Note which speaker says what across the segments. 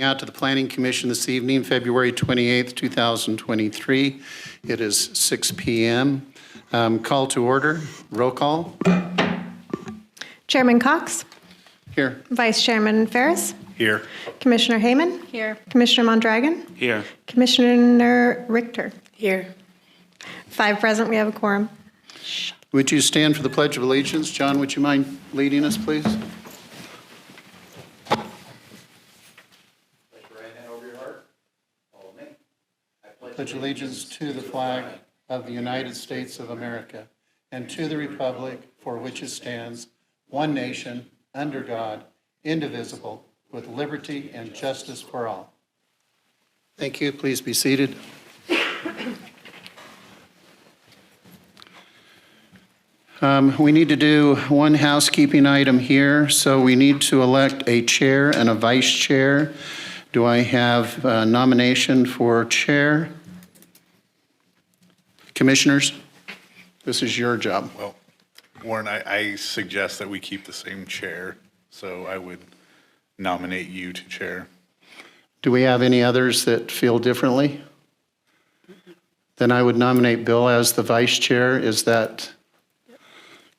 Speaker 1: Out to the Planning Commission this evening, February 28th, 2023. It is 6 p.m. Call to order. Roll call.
Speaker 2: Chairman Cox.
Speaker 1: Here.
Speaker 2: Vice Chairman Ferris.
Speaker 1: Here.
Speaker 2: Commissioner Hayman.
Speaker 3: Here.
Speaker 2: Commissioner Mondragon.
Speaker 4: Here.
Speaker 2: Commissioner Richter.
Speaker 3: Here.
Speaker 2: 5 present. We have a quorum.
Speaker 1: Would you stand for the Pledge of Allegiance? John, would you mind leading us, please? Pledge allegiance to the flag of the United States of America and to the republic for which it stands, one nation, under God, indivisible, with liberty and justice for all. Thank you. Please be seated. We need to do one housekeeping item here. So we need to elect a chair and a vice chair. Do I have a nomination for chair? Commissioners, this is your job.
Speaker 5: Well, Warren, I suggest that we keep the same chair, so I would nominate you to chair.
Speaker 1: Do we have any others that feel differently? Then I would nominate Bill as the vice chair. Is that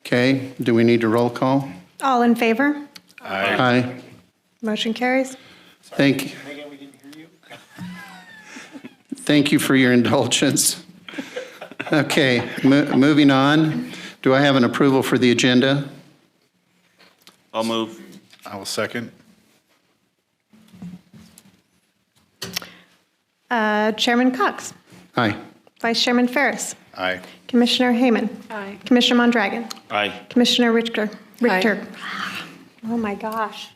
Speaker 1: okay? Do we need to roll call?
Speaker 2: All in favor?
Speaker 1: Aye.
Speaker 2: Motion carries.
Speaker 1: Thank you. Thank you for your indulgence. Okay, moving on. Do I have an approval for the agenda?
Speaker 4: I'll move.
Speaker 5: I will second.
Speaker 2: Chairman Cox.
Speaker 1: Aye.
Speaker 2: Vice Chairman Ferris.
Speaker 5: Aye.
Speaker 2: Commissioner Hayman.
Speaker 3: Aye.
Speaker 2: Commissioner Mondragon.
Speaker 4: Aye.
Speaker 2: Commissioner Richter.
Speaker 3: Aye.
Speaker 2: Oh my gosh.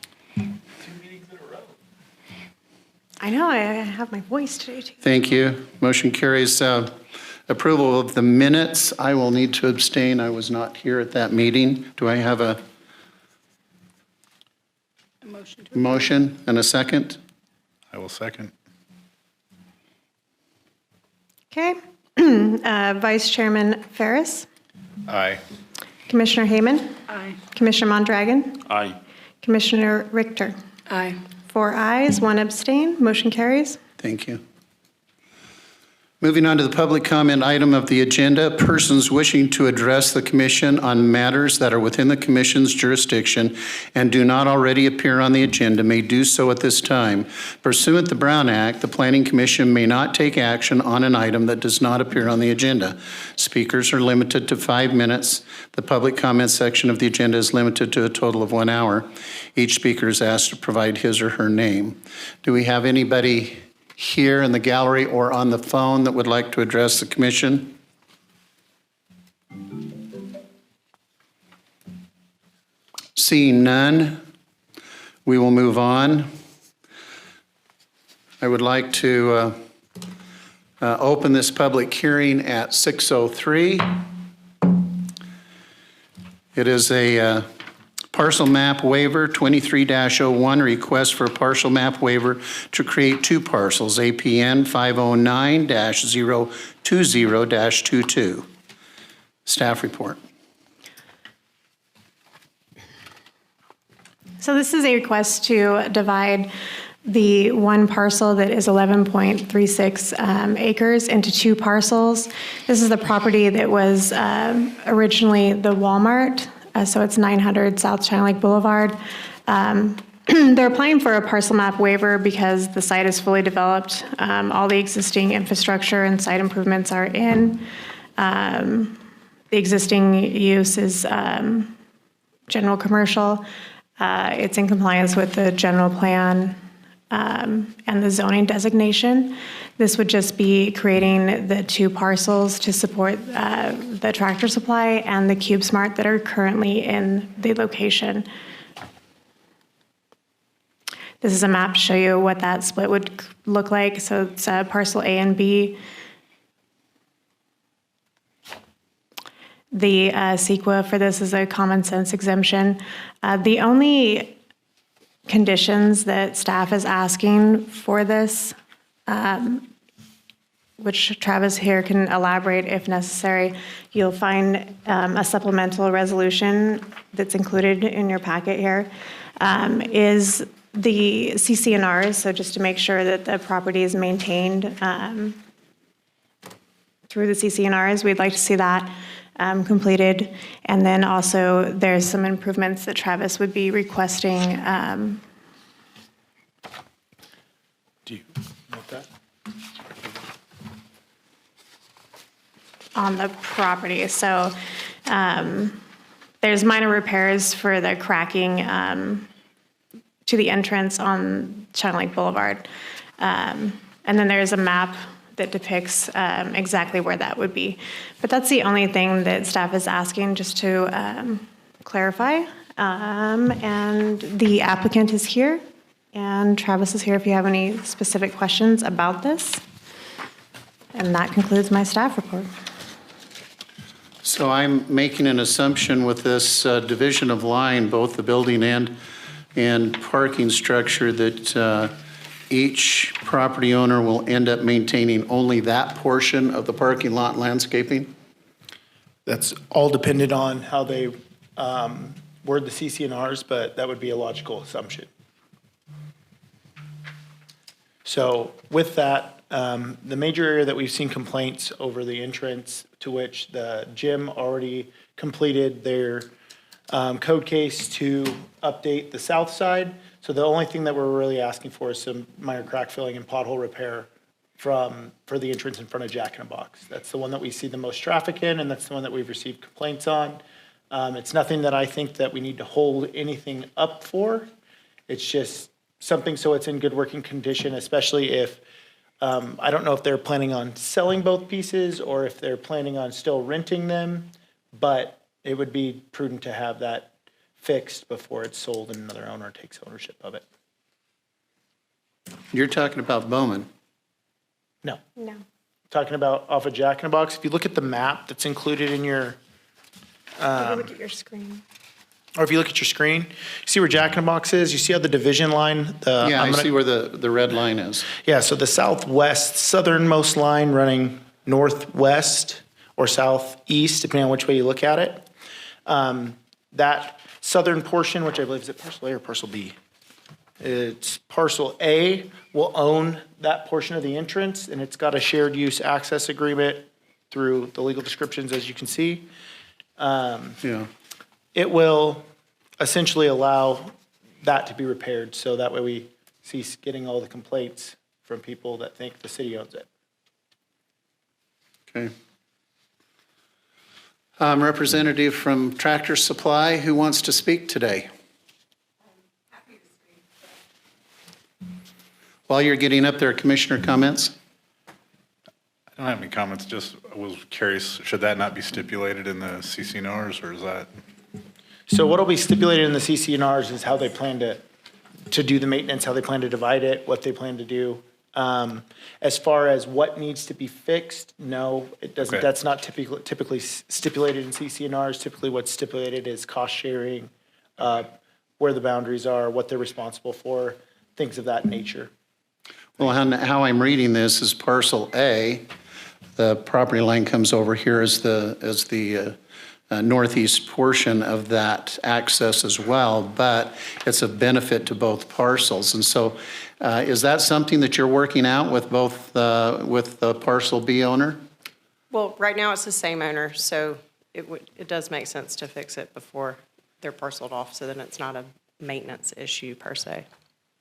Speaker 2: I know, I have my voice today too.
Speaker 1: Thank you. Motion carries. Approval of the minutes. I will need to abstain. I was not here at that meeting. Do I have a motion and a second?
Speaker 5: I will second.
Speaker 2: Okay. Vice Chairman Ferris.
Speaker 5: Aye.
Speaker 2: Commissioner Hayman.
Speaker 3: Aye.
Speaker 2: Commissioner Mondragon.
Speaker 4: Aye.
Speaker 2: Commissioner Richter.
Speaker 3: Aye.
Speaker 2: 4 ayes, 1 abstain. Motion carries.
Speaker 1: Thank you. Moving on to the public comment item of the agenda, persons wishing to address the commission on matters that are within the commission's jurisdiction and do not already appear on the agenda may do so at this time. Pursuant to the Brown Act, the Planning Commission may not take action on an item that does not appear on the agenda. Speakers are limited to 5 minutes. The public comment section of the agenda is limited to a total of 1 hour. Each speaker is asked to provide his or her name. Do we have anybody here in the gallery or on the phone that would like to address the commission? Seeing none, we will move on. I would like to open this public hearing at 6:03. It is a parcel map waiver, 23-01, request for a partial map waiver to create 2 parcels, APN 509-020-22. Staff report.
Speaker 2: So this is a request to divide the one parcel that is 11.36 acres into 2 parcels. This is the property that was originally the Walmart. So it's 900 South China Lake Boulevard. They're applying for a parcel map waiver because the site is fully developed. All the existing infrastructure and site improvements are in. The existing use is general commercial. It's in compliance with the general plan and the zoning designation. This would just be creating the 2 parcels to support the Tractor Supply and the CubeSmart that are currently in the location. This is a map to show you what that split would look like. So it's parcel A and B. The CEQA for this is a common sense exemption. The only conditions that staff is asking for this, which Travis here can elaborate if necessary, you'll find a supplemental resolution that's included in your packet here, is the CCNRs, so just to make sure that the property is maintained through the CCNRs, we'd like to see that completed. And then also, there's some improvements that Travis would be requesting.
Speaker 3: Do you want that?
Speaker 2: On the property. So there's minor repairs for the cracking to the entrance on China Lake Boulevard. And then there's a map that depicts exactly where that would be. But that's the only thing that staff is asking, just to clarify. And the applicant is here, and Travis is here if you have any specific questions about this. And that concludes my staff report.
Speaker 1: So I'm making an assumption with this division of line, both the building and parking structure, that each property owner will end up maintaining only that portion of the parking lot landscaping?
Speaker 3: That's all dependent on how they word the CCNRs, but that would be a logical assumption. So with that, the major area that we've seen complaints over the entrance, to which the gym already completed their code case to update the south side. So the only thing that we're really asking for is some minor crack filling and pothole repair for the entrance in front of Jack in a Box. That's the one that we see the most traffic in, and that's the one that we've received complaints on. It's nothing that I think that we need to hold anything up for. It's just something so it's in good working condition, especially if, I don't know if they're planning on selling both pieces or if they're planning on still renting them, but it would be prudent to have that fixed before it's sold and another owner takes ownership of it.
Speaker 1: You're talking about Bowman.
Speaker 3: No,
Speaker 2: No.
Speaker 3: talking about off of Jack in a Box. If you look at the map that's included in your,
Speaker 2: Look at your screen.
Speaker 3: or if you look at your screen, you see where Jack in a Box is? You see how the division line?
Speaker 1: Yeah, I see where the red line is.
Speaker 3: Yeah, so the southwest, southernmost line running northwest or southeast, depending on which way you look at it. That southern portion, which I believe is it parcel A or parcel B? It's parcel A will own that portion of the entrance, and it's got a shared use access agreement through the legal descriptions, as you can see.
Speaker 1: Yeah.
Speaker 3: It will essentially allow that to be repaired, so that way we cease getting all the complaints from people that think the city owns it.
Speaker 1: Okay. Representative from Tractor Supply, who wants to speak today? While you're getting up there, Commissioner, comments?
Speaker 5: I don't have any comments, just was curious, should that not be stipulated in the CCNRs, or is that?
Speaker 3: So what will be stipulated in the CCNRs is how they plan to do the maintenance, how they plan to divide it, what they plan to do. As far as what needs to be fixed, no, it doesn't.
Speaker 5: Okay.
Speaker 3: That's not typically stipulated in CCNRs. Typically what's stipulated is cost sharing, where the boundaries are, what they're responsible for, things of that nature.
Speaker 1: Well, how I'm reading this is parcel A, the property line comes over here as the northeast portion of that access as well, but it's a benefit to both parcels. And so is that something that you're working out with both, with the parcel B owner?
Speaker 6: Well, right now it's the same owner, so it does make sense to fix it before they're parceled off, so then it's not a maintenance issue per se.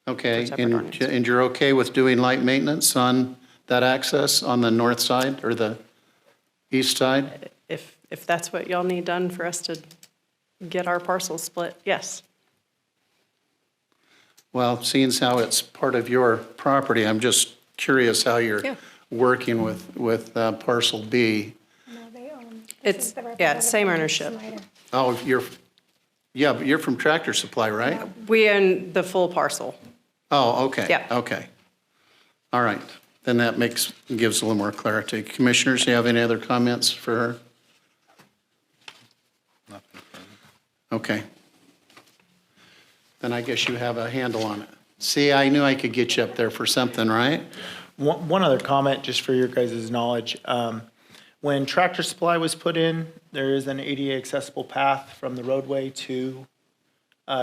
Speaker 1: Okay,
Speaker 6: separate
Speaker 1: and
Speaker 6: ordinance.
Speaker 1: you're okay with doing light maintenance on that access on the north side or the east side?
Speaker 6: If that's what y'all need done for us to get our parcel split, yes.
Speaker 1: Well, seeing as how it's part of your property, I'm just curious how you're
Speaker 6: Yeah.
Speaker 1: working with parcel B.
Speaker 2: No, they own.
Speaker 6: It's, yeah, it's same ownership.
Speaker 1: Oh, but you're from Tractor Supply, right?
Speaker 6: We own the full parcel.
Speaker 1: Oh, okay.
Speaker 6: Yeah.
Speaker 1: Okay. All right. Then that gives a little more clarity. Commissioners, do you have any other comments for her? Okay. Then I guess you have a handle on it. See, I knew I could get you up there for something, right?
Speaker 3: One other comment, just for your guys' knowledge. When Tractor Supply was put in, there is an ADA accessible path from the roadway to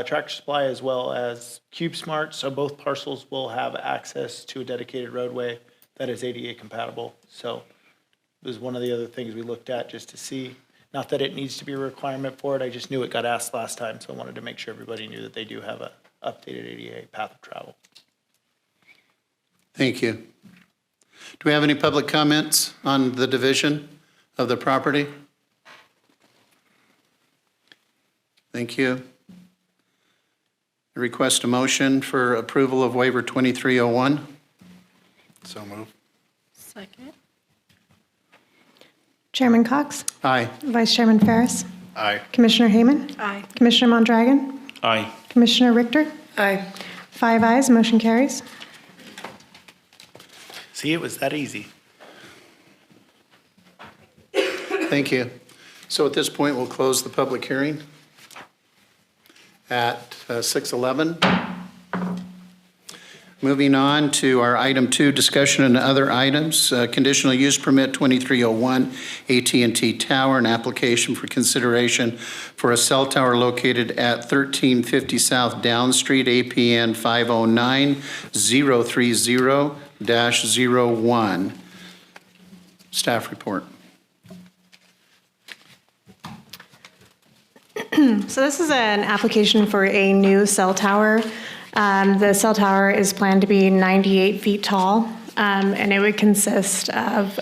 Speaker 3: Tractor Supply as well as CubeSmart. So both parcels will have access to a dedicated roadway that is ADA compatible. So it was one of the other things we looked at just to see. Not that it needs to be a requirement for it, I just knew it got asked last time, so I wanted to make sure everybody knew that they do have a updated ADA path of travel.
Speaker 1: Thank you. Do we have any public comments on the division of the property? Thank you. I request a motion for approval of waiver 2301.
Speaker 5: So move.
Speaker 7: Second.
Speaker 2: Chairman Cox,
Speaker 1: Aye.
Speaker 2: Vice Chairman Ferris,
Speaker 5: Aye.
Speaker 2: Commissioner Hayman,
Speaker 7: Aye.
Speaker 2: Commissioner Mondragon,
Speaker 4: Aye.
Speaker 2: Commissioner Richter.
Speaker 7: Aye.
Speaker 2: 5 ayes, motion carries.
Speaker 3: See, it was that easy.
Speaker 1: Thank you. So at this point, we'll close the public hearing at 6:11. Moving on to our item 2, discussion and other items. Conditional use permit 2301, AT&T Tower, an application for consideration for a cell tower located at 1350 South Down Street, APN 509-030-01. Staff report.
Speaker 2: So this is an application for a new cell tower. The cell tower is planned to be 98 feet tall, and it would consist of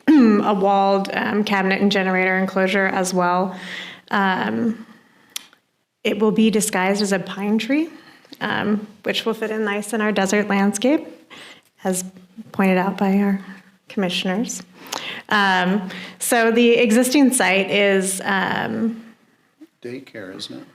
Speaker 2: a walled cabinet and generator enclosure as well. It will be disguised as a pine tree, which will fit in nice in our desert landscape, as pointed out by our commissioners. So the existing site is
Speaker 1: Daycare, isn't it?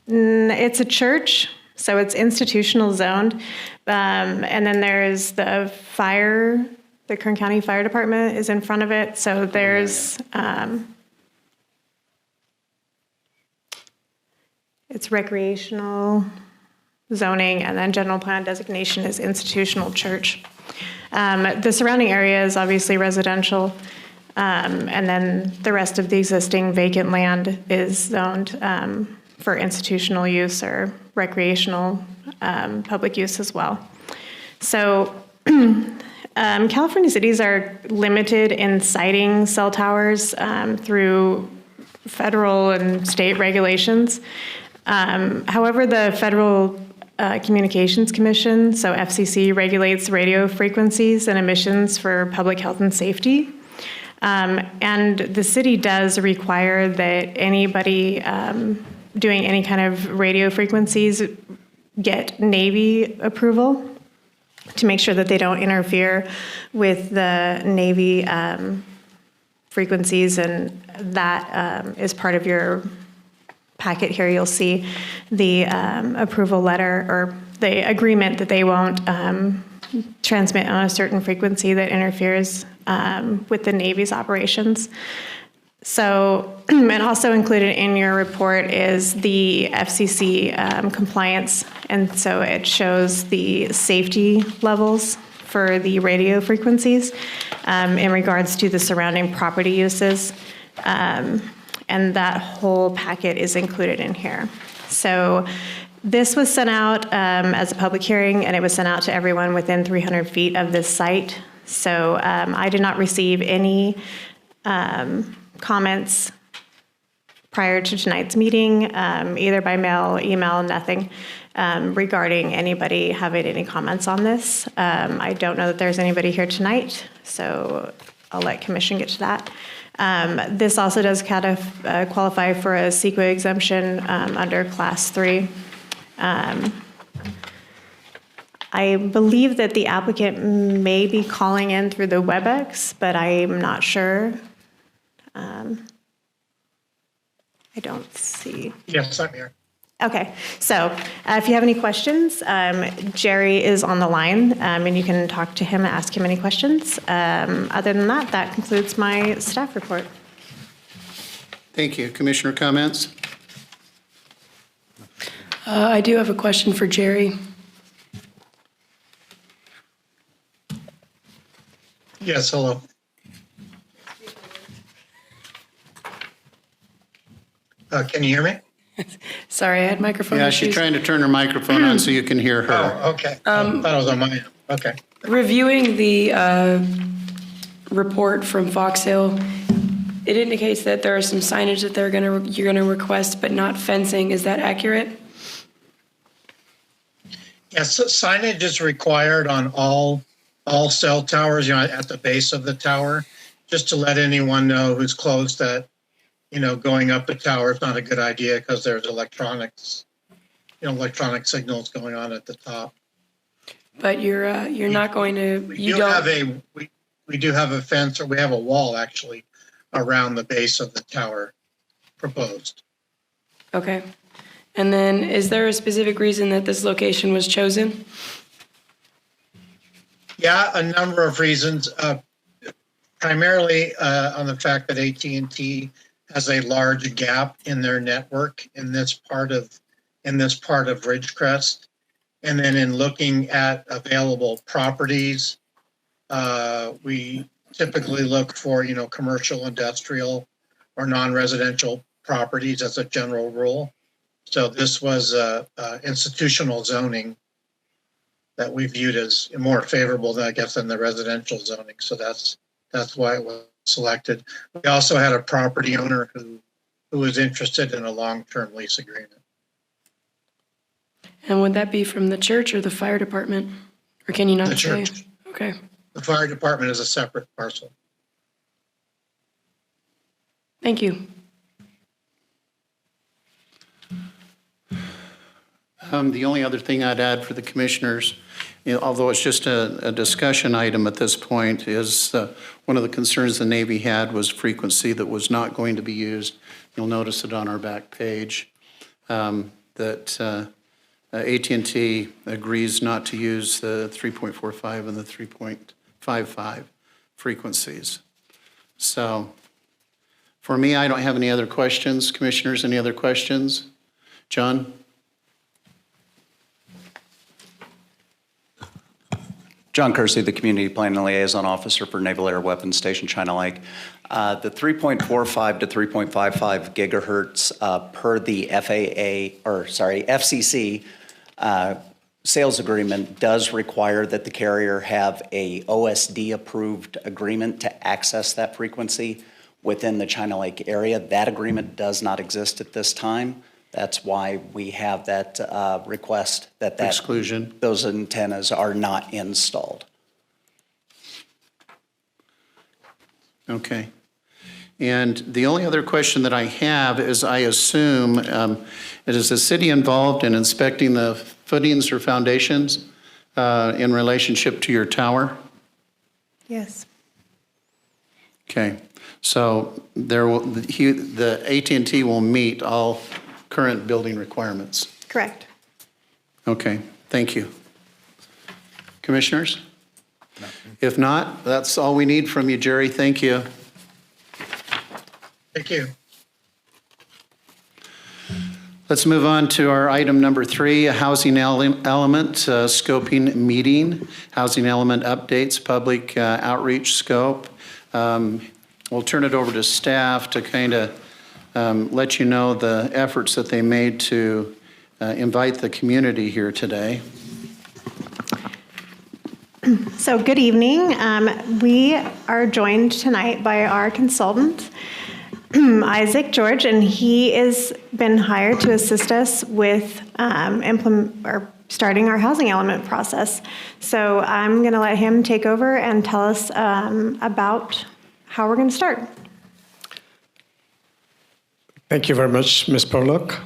Speaker 2: it's a church, so it's institutional zoned. And then there's the fire, the Kern County Fire Department is in front of it. So there's, it's recreational zoning, and then general plan designation is institutional church. The surrounding area is obviously residential. And then the rest of the existing vacant land is zoned for institutional use or recreational public use as well. So California cities are limited in siting cell towers through federal and state regulations. However, the Federal Communications Commission, so FCC, regulates radio frequencies and emissions for public health and safety. And the city does require that anybody doing any kind of radio frequencies get Navy approval to make sure that they don't interfere with the Navy frequencies, and that is part of your packet here. You'll see the approval letter or the agreement that they won't transmit on a certain frequency that interferes with the Navy's operations. So, and also included in your report is the FCC compliance, and so it shows the safety levels for the radio frequencies in regards to the surrounding property uses, and that whole packet is included in here. So this was sent out as a public hearing, and it was sent out to everyone within 300 feet of this site. So I did not receive any comments prior to tonight's meeting, either by mail, email, nothing, regarding anybody having any comments on this. I don't know that there's anybody here tonight, so I'll let Commission get to that. This also does kind of qualify for a CEQA exemption under Class 3. I believe that the applicant may be calling in through the WebEx, but I'm not sure. I don't see.
Speaker 8: Yes, I'm here.
Speaker 2: Okay, so if you have any questions, Jerry is on the line, and you can talk to him and ask him any questions. Other than that, that concludes my staff report.
Speaker 1: Thank you. Commissioner comments?
Speaker 7: I do have a question for Jerry.
Speaker 8: Yes, hello. Can you hear me?
Speaker 7: Sorry, I had microphone
Speaker 1: Yeah,
Speaker 7: issues.
Speaker 1: she's trying to turn her microphone on so you can hear her.
Speaker 8: Oh, okay. I thought it was on my end. Okay.
Speaker 7: Reviewing the report from Fox Hill, it indicates that there are some signage that you're gonna request, but not fencing. Is that accurate?
Speaker 8: Yes, signage is required on all cell towers, at the base of the tower, just to let anyone know who's close that, going up the tower is not a good idea because there's electronic signals going on at the top.
Speaker 7: But you're not going to,
Speaker 8: We
Speaker 7: you
Speaker 8: do have
Speaker 7: don't,
Speaker 8: we do have a fence, or we have a wall actually around the base of the tower proposed.
Speaker 7: okay. And then, is there a specific reason that this location was chosen?
Speaker 8: Yeah, a number of reasons. Primarily on the fact that AT&T has a large gap in their network in this part of Ridgecrest, and then in looking at available properties, we typically look for commercial, industrial, or non-residential properties as a general rule. So this was institutional zoning that we viewed as more favorable, than, I guess, than the residential zoning. So that's why it was selected. We also had a property owner who was interested in a long-term lease agreement.
Speaker 7: And would that be from the church or the fire department? Or can you not
Speaker 8: The
Speaker 7: say?
Speaker 8: church.
Speaker 7: Okay,
Speaker 8: The fire department is a separate parcel.
Speaker 7: thank you.
Speaker 1: The only other thing I'd add for the commissioners, although it's just a discussion item at this point, is one of the concerns the Navy had was frequency that was not going to be used. You'll notice it on our back page, that AT&T agrees not to use the 3.45 and the 3.55 frequencies. So for me, I don't have any other questions. Commissioners, any other questions? John?
Speaker 9: John Kersey, the Community Planning Liaison Officer for Naval Air Weapons Station China Lake. The 3.45 to 3.55 gigahertz per the FCC sales agreement does require that the carrier have a OSD-approved agreement to access that frequency within the China Lake area. That agreement does not exist at this time. That's why we have that request that
Speaker 1: Exclusion.
Speaker 9: those antennas are not installed.
Speaker 1: Okay. And the only other question that I have is, I assume, is the city involved in inspecting the footings or foundations in relationship to your tower?
Speaker 2: Yes.
Speaker 1: Okay. So the AT&T will meet all current building requirements.
Speaker 2: Correct.
Speaker 1: Okay, thank you. Commissioners? If not, that's all we need from you, Jerry. Thank you.
Speaker 8: Thank you.
Speaker 1: Let's move on to our item number 3, a housing element scoping meeting, housing element updates, public outreach scope. We'll turn it over to staff to kind of let you know the efforts that they made to invite the community here today.
Speaker 2: So good evening. We are joined tonight by our consultant, Isaac George, and he has been hired to assist us with starting our housing element process. So I'm going to let him take over and tell us about how we're going to start.
Speaker 10: Thank you very much, Ms. Porlock.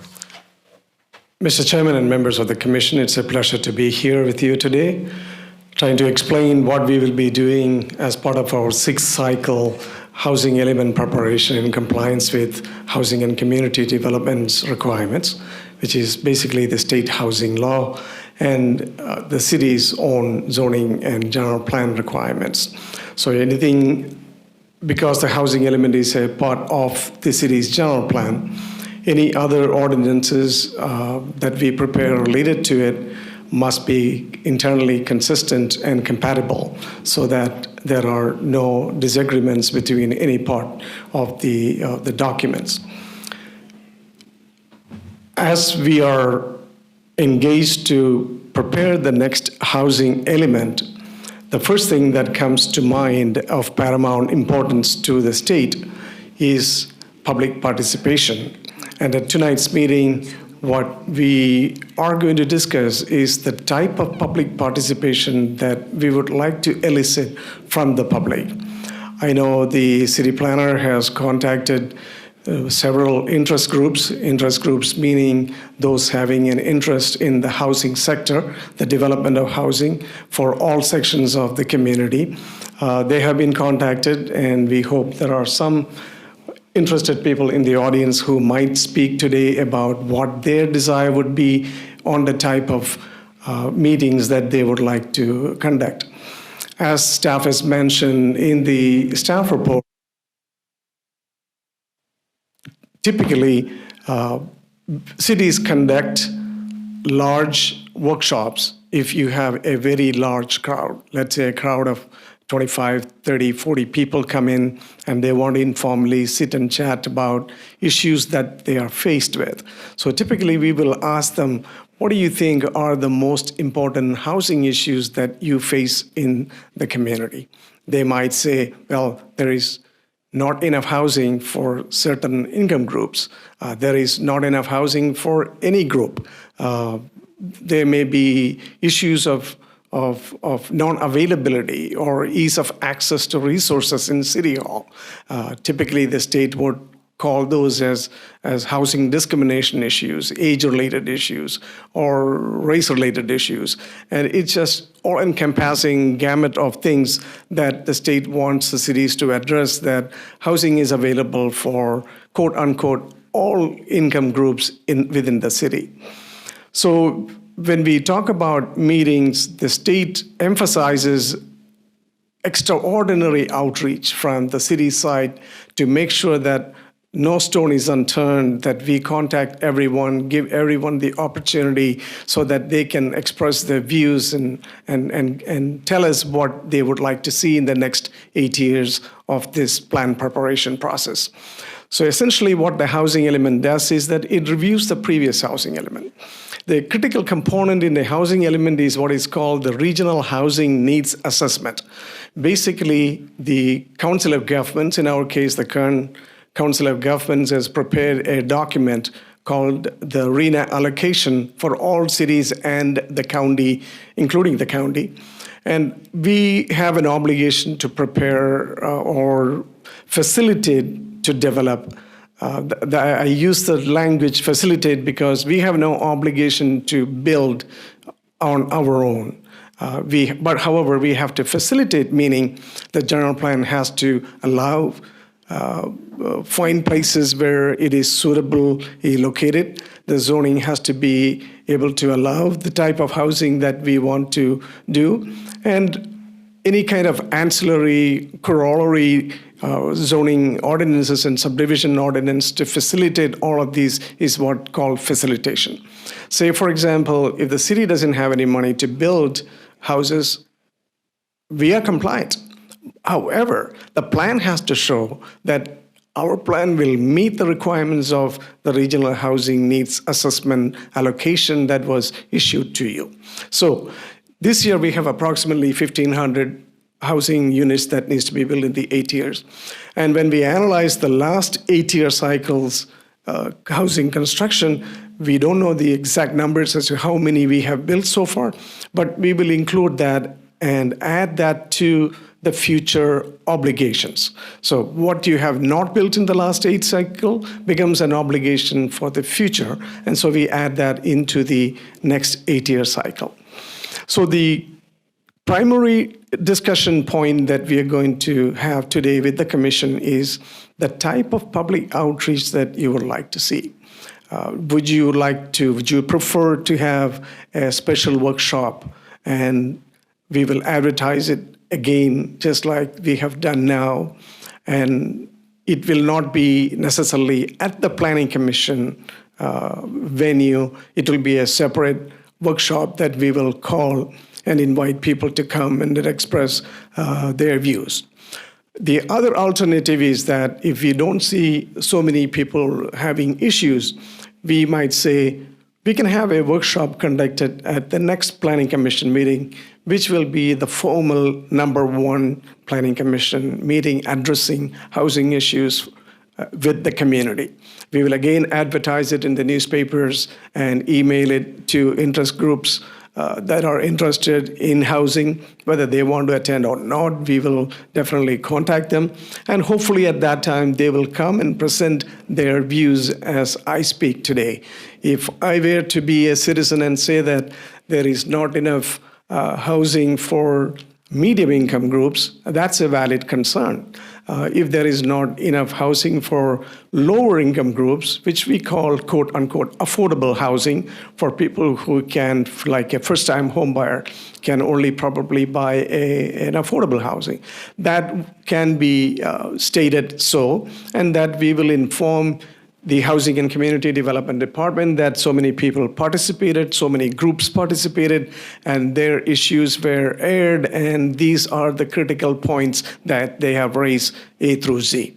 Speaker 10: Mr. Chairman and members of the Commission, it's a pleasure to be here with you today, trying to explain what we will be doing as part of our 6th cycle housing element preparation in compliance with Housing and Community Development's requirements, which is basically the state housing law and the city's own zoning and general plan requirements. So anything, because the housing element is a part of the city's general plan, any other ordinances that we prepare related to it must be internally consistent and compatible so that there are no disagreements between any part of the documents. as we are engaged to prepare the next housing element, the first thing that comes to mind of paramount importance to the state is public participation. And at tonight's meeting, what we are going to discuss is the type of public participation that we would like to elicit from the public. I know the city planner has contacted several interest groups meaning those having an interest in the housing sector, the development of housing for all sections of the community. They have been contacted, and we hope there are some interested people in the audience who might speak today about what their desire would be on the type of meetings that they would like to conduct. As staff has mentioned in the staff report, typically, cities conduct large workshops if you have a very large crowd. Let's say a crowd of 25, 30, 40 people come in and they want to informally sit and chat about issues that they are faced with. So typically we will ask them, what do you think are the most important housing issues that you face in the community? They might say, well, there is not enough housing for certain income groups. There is not enough housing for any group. There may be issues of non-availability or ease of access to resources in City Hall. Typically, the state would call those as housing discrimination issues, age-related issues, or race-related issues. And it's just all-encompassing gamut of things that the state wants the cities to address, that housing is available for, quote-unquote, all income groups within the city. So when we talk about meetings, the state emphasizes extraordinary outreach from the city side to make sure that no stone is unturned, that we contact everyone, give everyone the opportunity so that they can express their views and tell us what they would like to see in the next 8 years of this plan preparation process. So essentially what the housing element does is that it reviews the previous housing element. The critical component in the housing element is what is called the Regional Housing Needs Assessment. Basically, the Council of Governments, in our case, the current Council of Governments, has prepared a document called the RENA allocation for all cities and the county, including the county. And we have an obligation to prepare or facilitate to develop. I use the language facilitate because we have no obligation to build on our own. But however, we have to facilitate, meaning the general plan has to allow find places where it is suitably located. The zoning has to be able to allow the type of housing that we want to do. And any kind of ancillary, corollary zoning ordinances and subdivision ordinance to facilitate all of these is what called facilitation. Say, for example, if the city doesn't have any money to build houses, we are compliant. However, the plan has to show that our plan will meet the requirements of the Regional Housing Needs Assessment allocation that was issued to you. So this year we have approximately 1,500 housing units that needs to be built in the 8 years. And when we analyze the last 8-year cycles housing construction, we don't know the exact numbers as to how many we have built so far, but we will include that and add that to the future obligations. So what you have not built in the last 8 cycle becomes an obligation for the future. And so we add that into the next 8-year cycle. So the primary discussion point that we are going to have today with the Commission is the type of public outreach that you would like to see. Would you prefer to have a special workshop and we will advertise it again, just like we have done now, and it will not be necessarily at the Planning Commission venue. It will be a separate workshop that we will call and invite people to come and express their views. The other alternative is that if we don't see so many people having issues, we might say, we can have a workshop conducted at the next Planning Commission meeting, which will be the formal #1 Planning Commission meeting addressing housing issues with the community. We will again advertise it in the newspapers and email it to interest groups that are interested in housing, whether they want to attend or not. We will definitely contact them. And hopefully at that time, they will come and present their views as I speak today. If I were to be a citizen and say that there is not enough housing for medium income groups, that's a valid concern. If there is not enough housing for lower income groups, which we call quote unquote affordable housing for people who can, like a first time home buyer, can only probably buy an affordable housing. That can be stated so, and that we will inform the Housing and Community Development Department that so many people participated, so many groups participated, and their issues were aired, and these are the critical points that they have raised A through Z.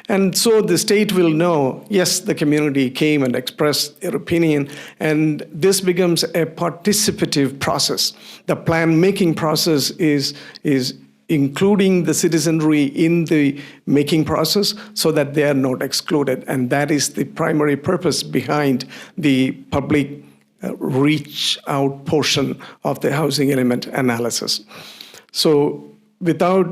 Speaker 10: And so the state will know, yes, the community came and expressed their opinion, and this becomes a participative process. The plan-making process is including the citizenry in the making process so that they are not excluded. And that is the primary purpose behind the public reach out portion of the housing element analysis. So without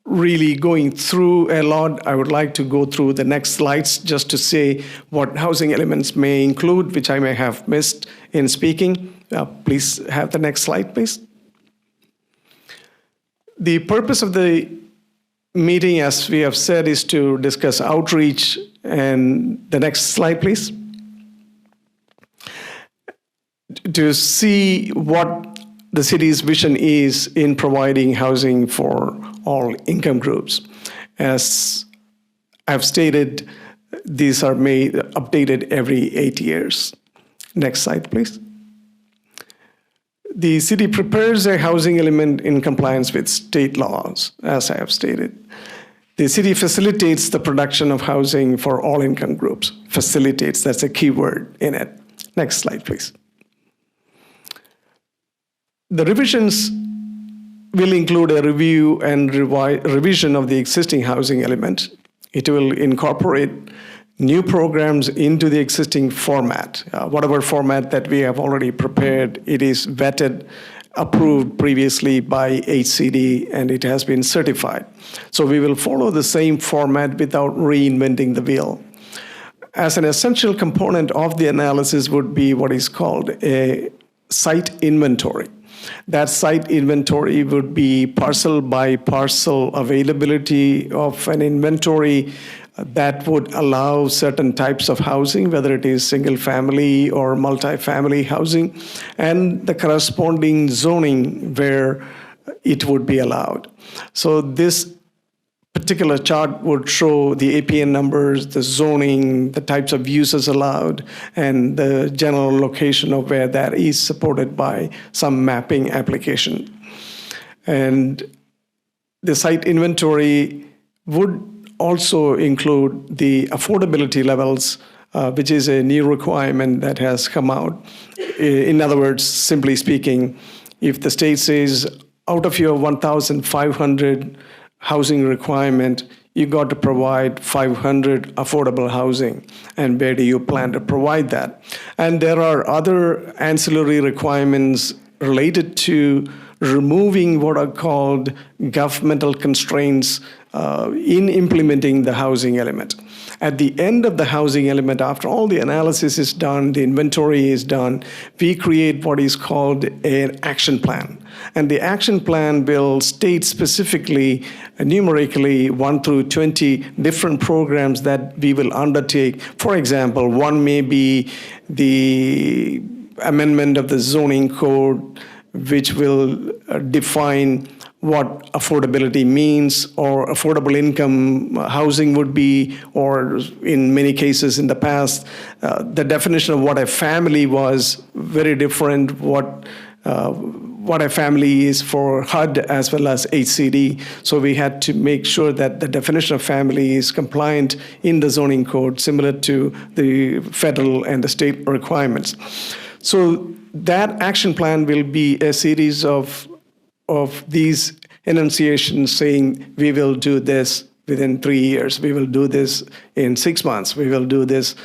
Speaker 10: really going through a lot, I would like to go through the next slides just to say what housing elements may include, which I may have missed in speaking. Please have the next slide, please. The purpose of the meeting, as we have said, is to discuss outreach. And the next slide, please. To see what the city's vision is in providing housing for all income groups. As I've stated, these are updated every 8 years. Next slide, please. The city prepares a housing element in compliance with state laws, as I have stated. The city facilitates the production of housing for all income groups. Facilitates, that's a key word in it. Next slide, please. The revisions will include a review and revision of the existing housing element. It will incorporate new programs into the existing format. Whatever format that we have already prepared, it is vetted, approved previously by HCD, and it has been certified. So we will follow the same format without reinventing the wheel. As an essential component of the analysis would be what is called a site inventory. That site inventory would be parcel by parcel availability of an inventory that would allow certain types of housing, whether it is single family or multifamily housing, and the corresponding zoning where it would be allowed. So this particular chart would show the APN numbers, the zoning, the types of uses allowed, and the general location of where that is supported by some mapping application. And the site inventory would also include the affordability levels, which is a new requirement that has come out. In other words, simply speaking, if the state says out of your 1,500 housing requirement, you got to provide 500 affordable housing. And where do you plan to provide that? And there are other ancillary requirements related to removing what are called governmental constraints in implementing the housing element. At the end of the housing element, after all the analysis is done, the inventory is done, we create what is called an action plan. And the action plan will state specifically, numerically, 1 through 20 different programs that we will undertake. For example, one may be the amendment of the zoning code, which will define what affordability means, or affordable income housing would be, or in many cases in the past, the definition of what a family was very different, what a family is for HUD as well as HCD. So we had to make sure that the definition of family is compliant in the zoning code, similar to the federal and the state requirements. So that action plan will be a series of these enunciations saying we will do this within 3 years, we will do this in 6 months, we will do this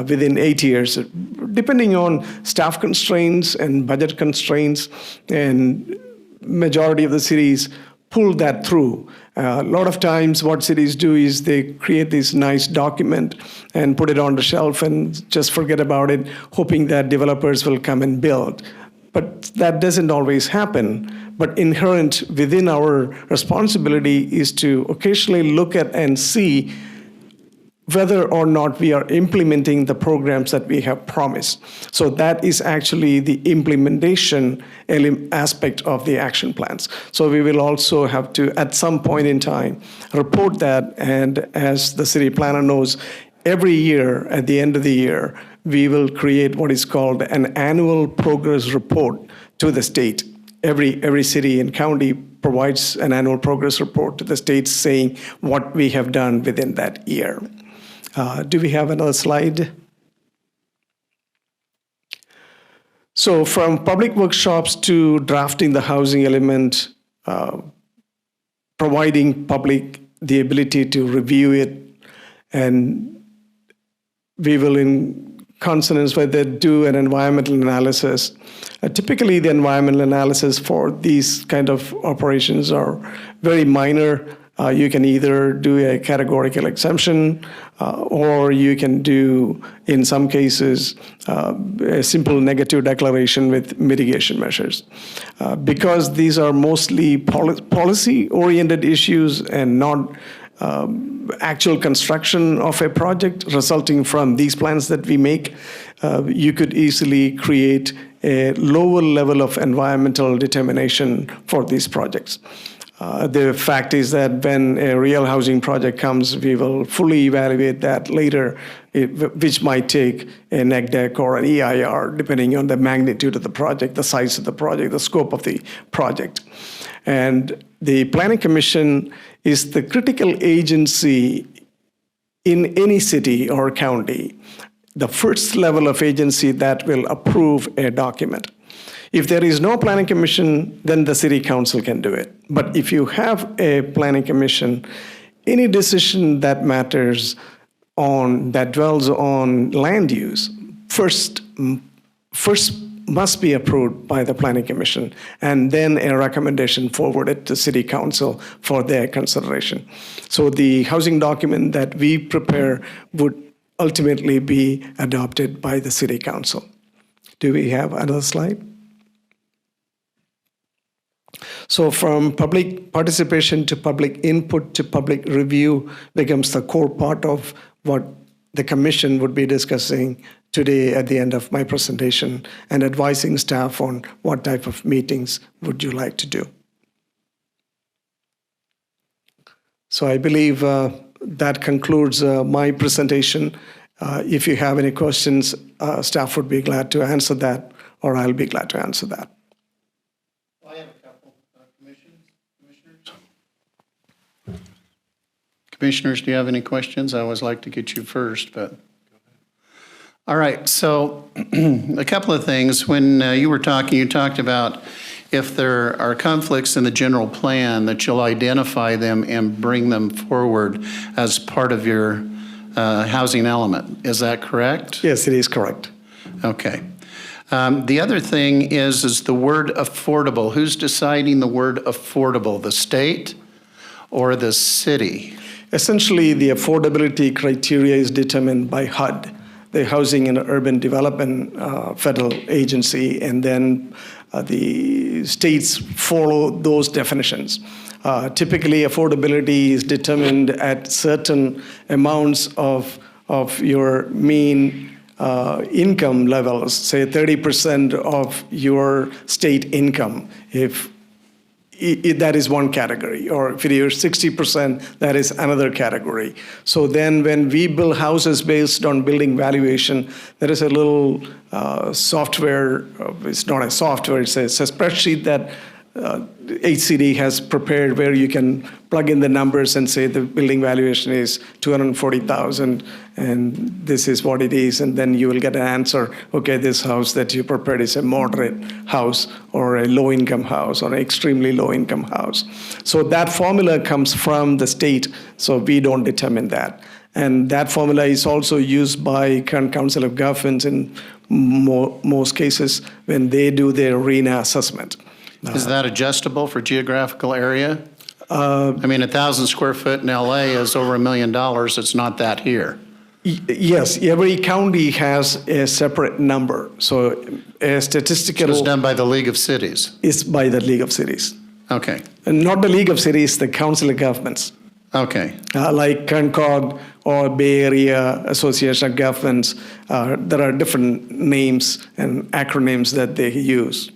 Speaker 10: within 8 years, depending on staff constraints and budget constraints, and majority of the cities pull that through. A lot of times what cities do is they create this nice document and put it on the shelf and just forget about it, hoping that developers will come and build. But that doesn't always happen. But inherent within our responsibility is to occasionally look at and see whether or not we are implementing the programs that we have promised. So that is actually the implementation aspect of the action plans. So we will also have to, at some point in time, report that. And as the city planner knows, every year, at the end of the year, we will create what is called an annual progress report to the state. Every city and county provides an annual progress report to the state saying what we have done within that year. Do we have another slide? So from public workshops to drafting the housing element, providing public the ability to review it, and we will in consonance with it do an environmental analysis. Typically the environmental analysis for these kind of operations are very minor. You can either do a categorical exemption or you can do, in some cases, a simple negative declaration with mitigation measures. Because these are mostly policy-oriented issues and not actual construction of a project resulting from these plans that we make, you could easily create a lower level of environmental determination for these projects. The fact is that when a real housing project comes, we will fully evaluate that later, which might take a NECDEC or an EIR, depending on the magnitude of the project, the size of the project, the scope of the project. And the Planning Commission is the critical agency in any city or county, the first level of agency that will approve a document. If there is no planning commission, then the city council can do it. But if you have a planning commission, any decision that matters that dwells on land use, first must be approved by the planning commission, and then a recommendation forwarded to city council for their consideration. So the housing document that we prepare would ultimately be adopted by the city council. Do we have another slide? So from public participation to public input to public review becomes the core part of what the commission would be discussing today at the end of my presentation and advising staff on what type of meetings would you like to do. So I believe that concludes my presentation. If you have any questions, staff would be glad to answer that, or I'll be glad to answer that.
Speaker 1: I have a couple. Commissioners? Commissioners, do you have any questions? I always like to get you first, but. All right, so a couple of things. When you were talking, you talked about if there are conflicts in the general plan, that you'll identify them and bring them forward as part of your housing element. Is that correct?
Speaker 10: Yes, it is correct.
Speaker 1: Okay. The other thing is the word affordable. Who's deciding the word affordable, the state or the city?
Speaker 10: Essentially, the affordability criteria is determined by HUD, the Housing and Urban Development federal agency, and then the states follow those definitions. Typically, affordability is determined at certain amounts of your mean income levels, say 30% of your state income. If that is one category. Or if you're 60%, that is another category. So then when we build houses based on building valuation, there is a little software, it's not a software, it's a spreadsheet that HCD has prepared where you can plug in the numbers and say the building valuation is 240,000 and this is what it is, and then you will get an answer, okay, this house that you prepared is a moderate house or a low-income house or an extremely low-income house. So that formula comes from the state, so we don't determine that. And that formula is also used by Kern Council of Governments in most cases when they do their RENA assessment.
Speaker 1: Is that adjustable for geographical area? I mean, 1,000 square foot in LA is over $1 million. It's not that here.
Speaker 10: Yes, every county has a separate number. So a statistical
Speaker 1: It's done by the League of Cities.
Speaker 10: is by the League of Cities.
Speaker 1: Okay,
Speaker 10: And not the League of Cities, the Council of Governments.
Speaker 1: okay.
Speaker 10: Like Concord or Bay Area Association of Governments, there are different names and acronyms that they use.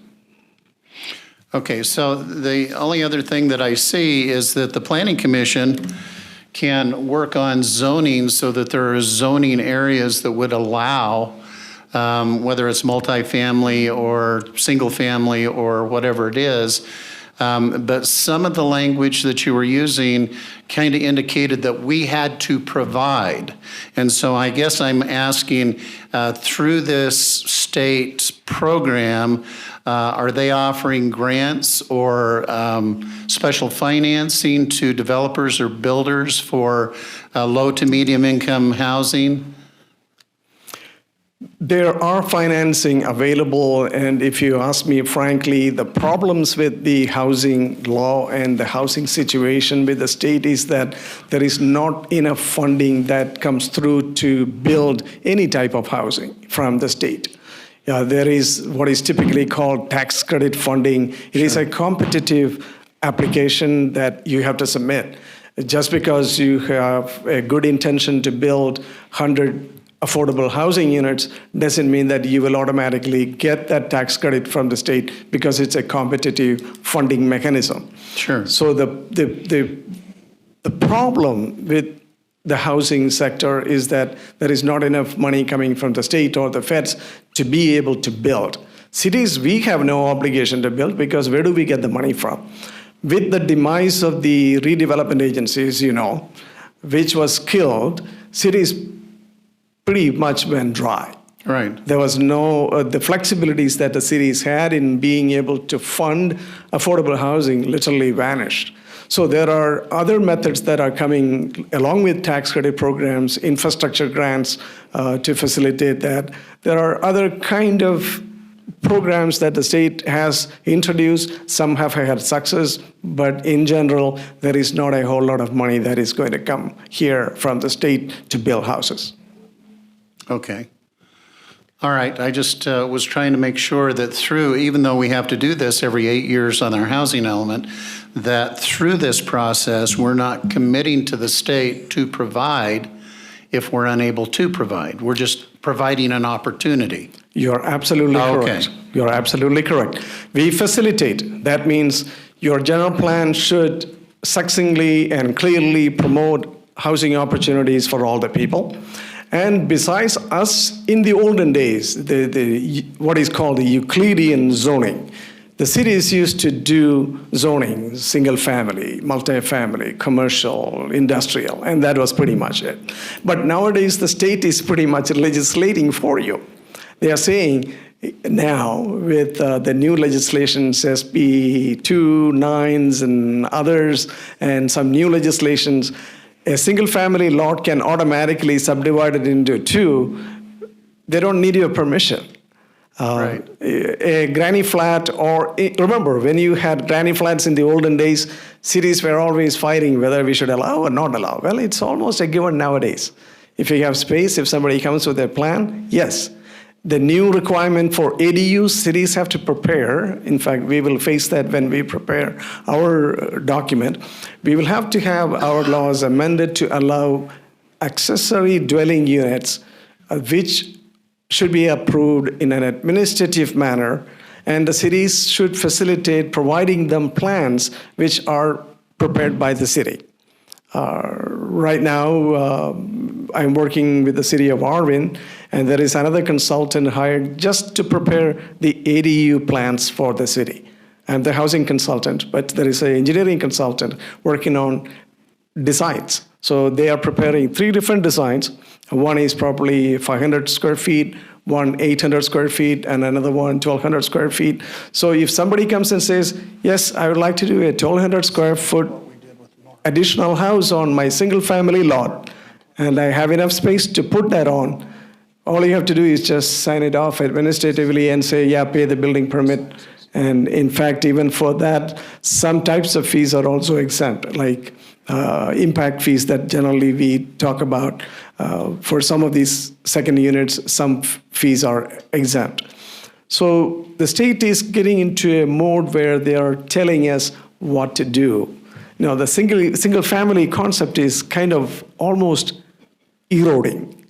Speaker 1: Okay, so the only other thing that I see is that the Planning Commission can work on zoning so that there are zoning areas that would allow, whether it's multifamily or single family or whatever it is. But some of the language that you were using kind of indicated that we had to provide. And so I guess I'm asking, through this state program, are they offering grants or special financing to developers or builders for low to medium income housing?
Speaker 10: There are financing available, and if you ask me frankly, the problems with the housing law and the housing situation with the state is that there is not enough funding that comes through to build any type of housing from the state. There is what is typically called tax credit funding. It is a competitive application that you have to submit. Just because you have a good intention to build 100 affordable housing units doesn't mean that you will automatically get that tax credit from the state because it's a competitive funding mechanism.
Speaker 1: Sure.
Speaker 10: So the problem with the housing sector is that there is not enough money coming from the state or the feds to be able to build. Cities, we have no obligation to build because where do we get the money from? With the demise of the redevelopment agencies, which was killed, cities pretty much went dry.
Speaker 1: Right.
Speaker 10: There was no, the flexibilities that the cities had in being able to fund affordable housing literally vanished. So there are other methods that are coming along with tax credit programs, infrastructure grants to facilitate that. There are other kind of programs that the state has introduced. Some have had success, but in general, there is not a whole lot of money that is going to come here from the state to build houses.
Speaker 1: Okay. All right, I just was trying to make sure that through, even though we have to do this every 8 years on our housing element, that through this process, we're not committing to the state to provide if we're unable to provide. We're just providing an opportunity.
Speaker 10: You're absolutely correct.
Speaker 1: Okay.
Speaker 10: You're absolutely correct. We facilitate. That means your general plan should succinctly and clearly promote housing opportunities for all the people. And besides us, in the olden days, what is called the Euclidean zoning, the cities used to do zoning, single family, multifamily, commercial, industrial, and that was pretty much it. But nowadays, the state is pretty much legislating for you. They are saying now with the new legislations, SB 2(9)s and others, and some new legislations, a single-family lot can automatically subdivide it into two. They don't need your permission.
Speaker 1: Right.
Speaker 10: A granny flat, or remember, when you had granny flats in the olden days, cities were always fighting whether we should allow or not allow. Well, it's almost a given nowadays. If you have space, if somebody comes with a plan, yes. The new requirement for ADUs, cities have to prepare. In fact, we will face that when we prepare our document. We will have to have our laws amended to allow accessory dwelling units, which should be approved in an administrative manner, and the cities should facilitate providing them plans which are prepared by the city. Right now, I'm working with the city of Arvin, and there is another consultant hired just to prepare the ADU plans for the city. I'm the housing consultant, but there is an engineering consultant working on designs. So they are preparing 3 different designs. One is probably 500 square feet, one 800 square feet, and another one 1,200 square feet. So if somebody comes and says, yes, I would like to do a 1,200 square foot additional house on my single family lot, and I have enough space to put that on, all you have to do is just sign it off administratively and say, yeah, pay the building permit. And in fact, even for that, some types of fees are also exempt, like impact fees that generally we talk about. For some of these second units, some fees are exempt. So the state is getting into a mode where they are telling us what to do. You know, the single family concept is kind of almost eroding.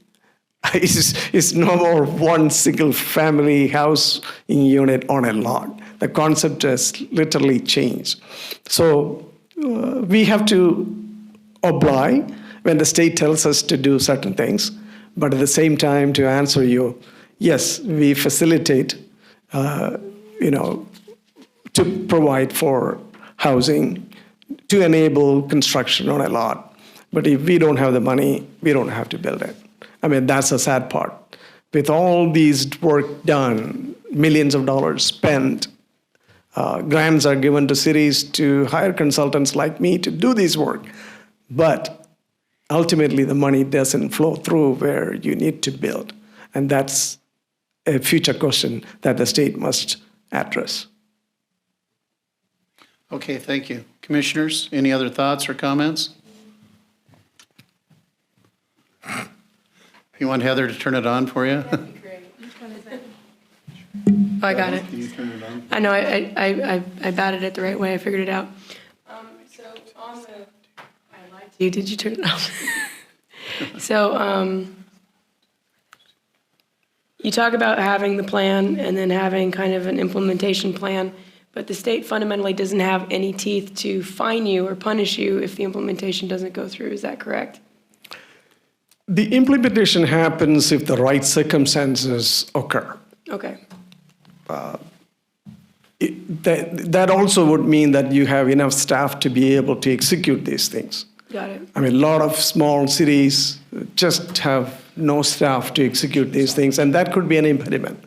Speaker 10: It's no more one single family house unit on a lot. The concept has literally changed. So we have to oblige when the state tells us to do certain things, but at the same time, to answer you, yes, we facilitate, to provide for housing, to enable construction on a lot. But if we don't have the money, we don't have to build it. I mean, that's the sad part. With all these work done, millions of dollars spent, grants are given to cities to hire consultants like me to do this work. But ultimately, the money doesn't flow through where you need to build. And that's a future question that the state must address.
Speaker 1: Okay, thank you. Commissioners, any other thoughts or comments? You want Heather to turn it on for you?
Speaker 7: Oh, I got it.
Speaker 1: Can you turn it on?
Speaker 7: I know, I batted it the right way, I figured it out. So on the, I lied to you, did you turn it off? So, you talk about having the plan and then having kind of an implementation plan, but the state fundamentally doesn't have any teeth to fine you or punish you if the implementation doesn't go through, is that correct?
Speaker 10: The implementation happens if the right circumstances occur.
Speaker 7: Okay.
Speaker 10: That also would mean that you have enough staff to be able to execute these things.
Speaker 7: Got it.
Speaker 10: I mean, a lot of small cities just have no staff to execute these things, and that could be an impediment.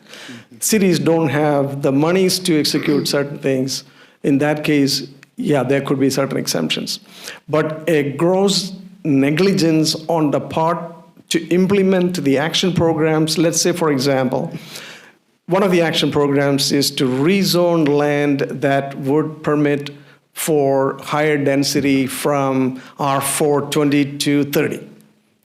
Speaker 10: Cities don't have the monies to execute certain things. In that case, yeah, there could be certain exemptions. But a gross negligence on the part to implement the action programs, let's say, for example, one of the action programs is to rezone land that would permit for higher density from R4 20 to 30.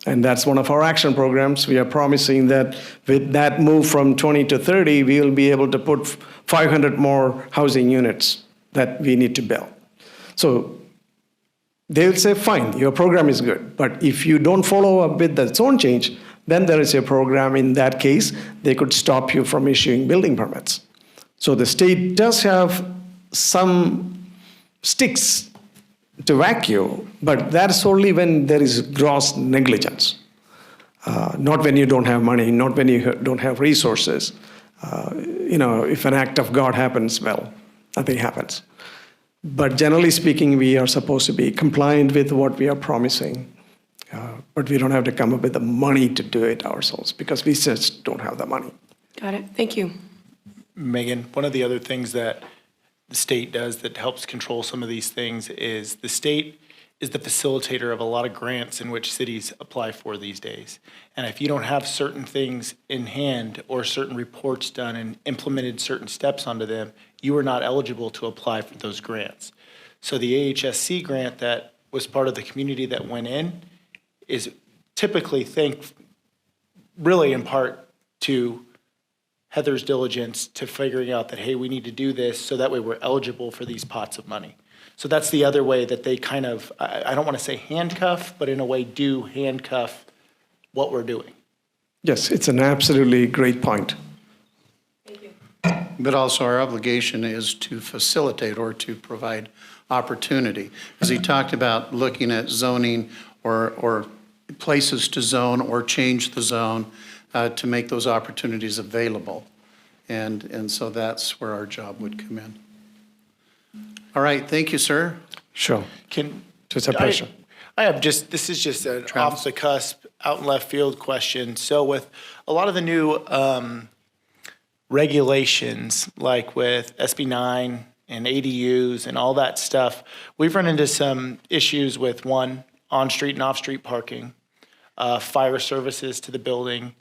Speaker 10: And that's one of our action programs. We are promising that with that move from 20 to 30, we will be able to put 500 more housing units that we need to build. So they will say, fine, your program is good. But if you don't follow up with the zone change, then there is a program. In that case, they could stop you from issuing building permits. So the state does have some sticks to whack you, but that's only when there is gross negligence. Not when you don't have money, not when you don't have resources. If an act of God happens, well, nothing happens. But generally speaking, we are supposed to be compliant with what we are promising. But we don't have to come up with the money to do it ourselves because we just don't have the money.
Speaker 7: Got it. Thank you.
Speaker 3: Megan, one of the other things that the state does that helps control some of these things is the state is the facilitator of a lot of grants in which cities apply for these days. And if you don't have certain things in hand or certain reports done and implemented certain steps onto them, you are not eligible to apply for those grants. So the AHSC grant that was part of the community that went in is typically really in part to Heather's diligence to figuring out that, hey, we need to do this so that way we're eligible for these pots of money. So that's the other way that they kind of, I don't want to say handcuff, but in a way do handcuff what we're doing.
Speaker 10: Yes, it's an absolutely great point.
Speaker 7: Thank you.
Speaker 1: But also our obligation is to facilitate or to provide opportunity. As he talked about looking at zoning or places to zone or change the zone to make those opportunities available. And so that's where our job would come in. All right, thank you, sir.
Speaker 10: Sure.
Speaker 3: Can,
Speaker 10: It's a pleasure.
Speaker 3: I have just, this is just an off the cusp, out in left field question. So with a lot of the new regulations, like with SB 9 and ADUs and all that stuff, we've run into some issues with on-street and off-street parking, fire services to the building,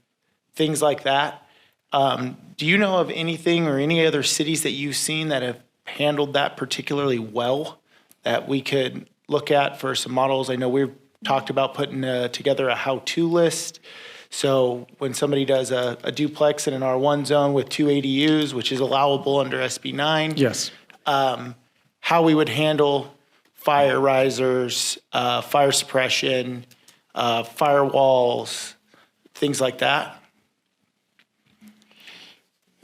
Speaker 3: things like that. Do you know of anything or any other cities that you've seen that have handled that particularly well that we could look at for some models? I know we've talked about putting together a how-to list. So when somebody does a duplex in an R1 zone with 2 ADUs, which is allowable under SB 9,
Speaker 10: Yes.
Speaker 3: how we would handle fire risers, fire suppression, firewalls, things like that.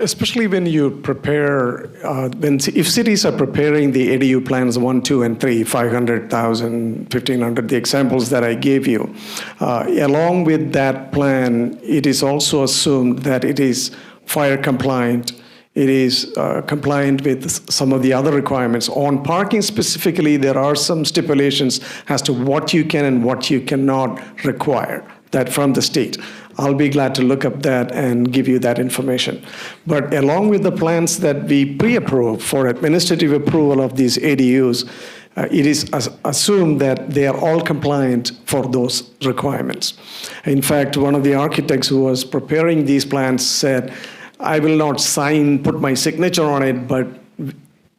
Speaker 10: Especially when you prepare, if cities are preparing the ADU plans 1, 2, and 3, 500,000, 1,500, the examples that I gave you, along with that plan, it is also assumed that it is fire compliant. It is compliant with some of the other requirements. On parking specifically, there are some stipulations as to what you can and what you cannot require, that from the state. I'll be glad to look up that and give you that information. But along with the plans that we pre-approve for administrative approval of these ADUs, it is assumed that they are all compliant for those requirements. In fact, one of the architects who was preparing these plans said, I will not put my signature on it, but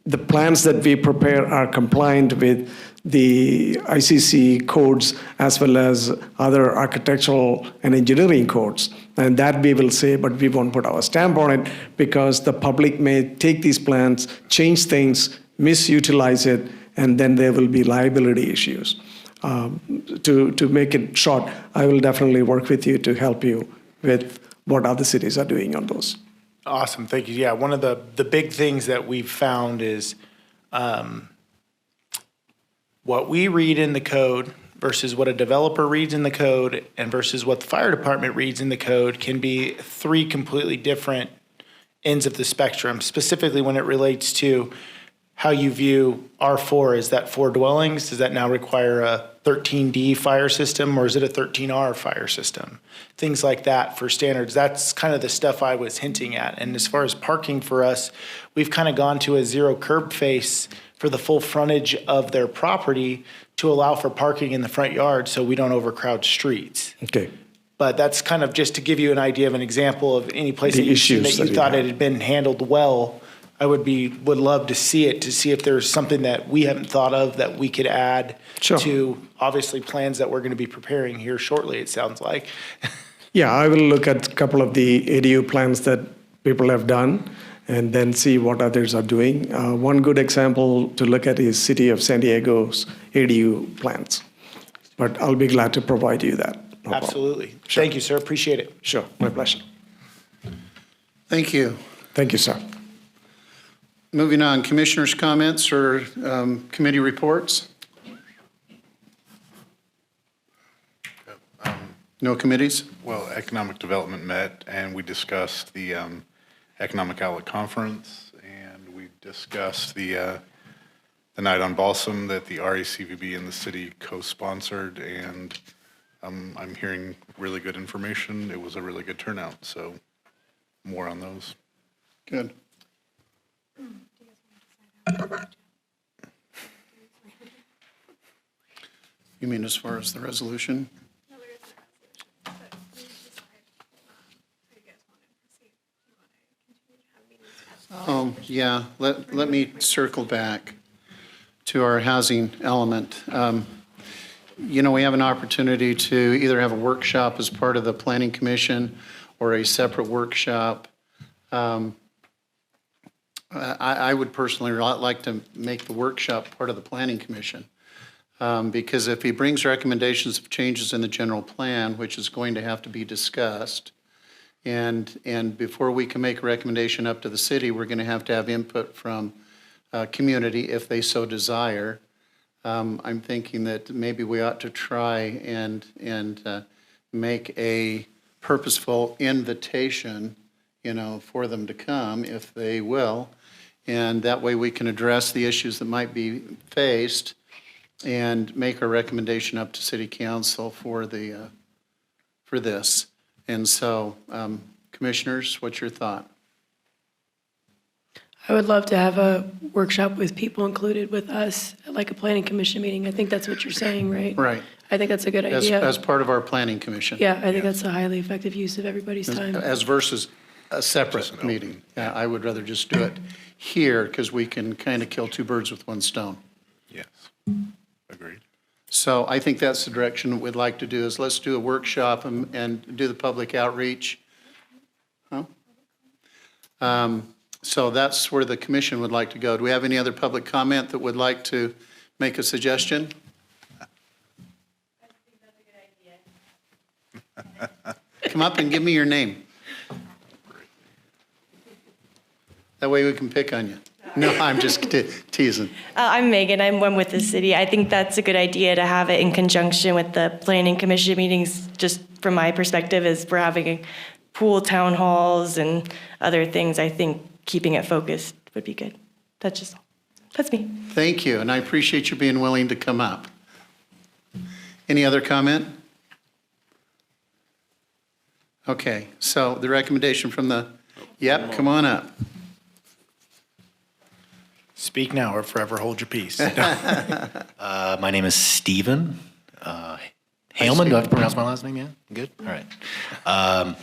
Speaker 10: the plans that we prepare are compliant with the ICC codes as well as other architectural and engineering codes. And that we will say, but we won't put our stamp on it because the public may take these plans, change things, misutilize it, and then there will be liability issues. To make it short, I will definitely work with you to help you with what other cities are doing on those.
Speaker 3: Awesome, thank you. Yeah, one of the big things that we've found is what we read in the code versus what a developer reads in the code and versus what the fire department reads in the code can be 3 completely different ends of the spectrum, specifically when it relates to how you view R4. Is that 4 dwellings? Does that now require a 13D fire system or is it a 13R fire system? Things like that for standards. That's kind of the stuff I was hinting at. And as far as parking for us, we've kind of gone to a 0 curb face for the full frontage of their property to allow for parking in the front yard so we don't overcrowd streets.
Speaker 10: Okay.
Speaker 3: But that's kind of just to give you an idea of an example of any place
Speaker 10: The
Speaker 3: that you
Speaker 10: issues that you
Speaker 3: thought
Speaker 10: have.
Speaker 3: it had been handled well. I would love to see it, to see if there's something that we haven't thought of that we could add
Speaker 10: Sure.
Speaker 3: to obviously plans that we're going to be preparing here shortly, it sounds like.
Speaker 10: Yeah, I will look at a couple of the ADU plans that people have done and then see what others are doing. One good example to look at is City of San Diego's ADU plans. But I'll be glad to provide you that. No problem.
Speaker 3: Absolutely.
Speaker 10: Sure.
Speaker 3: Thank you, sir. Appreciate it.
Speaker 10: Sure, my pleasure.
Speaker 1: Thank you.
Speaker 10: Thank you, sir.
Speaker 1: Moving on, commissioners' comments or committee reports? No committees?
Speaker 5: Well, Economic Development met, and we discussed the Economic Outlook Conference, and we discussed the Night on Balsam that the RACVB and the city co-sponsored, and I'm hearing really good information. It was a really good turnout, so more on those.
Speaker 1: Good. You mean as far as the resolution? Yeah, let me circle back to our housing element. You know, we have an opportunity to either have a workshop as part of the Planning Commission or a separate workshop. I would personally like to make the workshop part of the Planning Commission. Because if he brings recommendations of changes in the general plan, which is going to have to be discussed, And before we can make a recommendation up to the city, we're going to have input from community if they so desire. I'm thinking that maybe we ought to try and make a purposeful invitation, for them to come if they will. And that way we can address the issues that might be faced and make a recommendation up to city council for this. And so, commissioners, what's your thought?
Speaker 7: I would love to have a workshop with people included with us, like a planning commission meeting. I think that's what you're saying, right?
Speaker 1: Right.
Speaker 7: I think that's a good
Speaker 1: As
Speaker 7: idea.
Speaker 1: part of our planning commission.
Speaker 7: Yeah, I think that's a highly effective use of everybody's time.
Speaker 1: As versus a separate meeting. Yeah, I would rather just do it here because we can kind of kill two birds with one stone.
Speaker 5: Yes. Agreed.
Speaker 1: So I think that's the direction we'd like to do, is let's do a workshop and do the public outreach. Huh? So that's where the commission would like to go. Do we have any other public comment that would like to make a suggestion? Come up and give me your name. That way we can pick on you. No, I'm just teasing.
Speaker 11: I'm Megan. I'm one with the city. I think that's a good idea to have it in conjunction with the planning commission meetings. Just from my perspective, as we're having pool town halls and other things, I think keeping it focused would be good. That's just all. That's me.
Speaker 1: Thank you, and I appreciate you being willing to come up. Any other comment? Okay, so the recommendation from yep, come on up.
Speaker 12: Speak now or forever hold your peace. My name is Stephen Haleman. Do I have to pronounce my last name? Yeah? Good? All right. I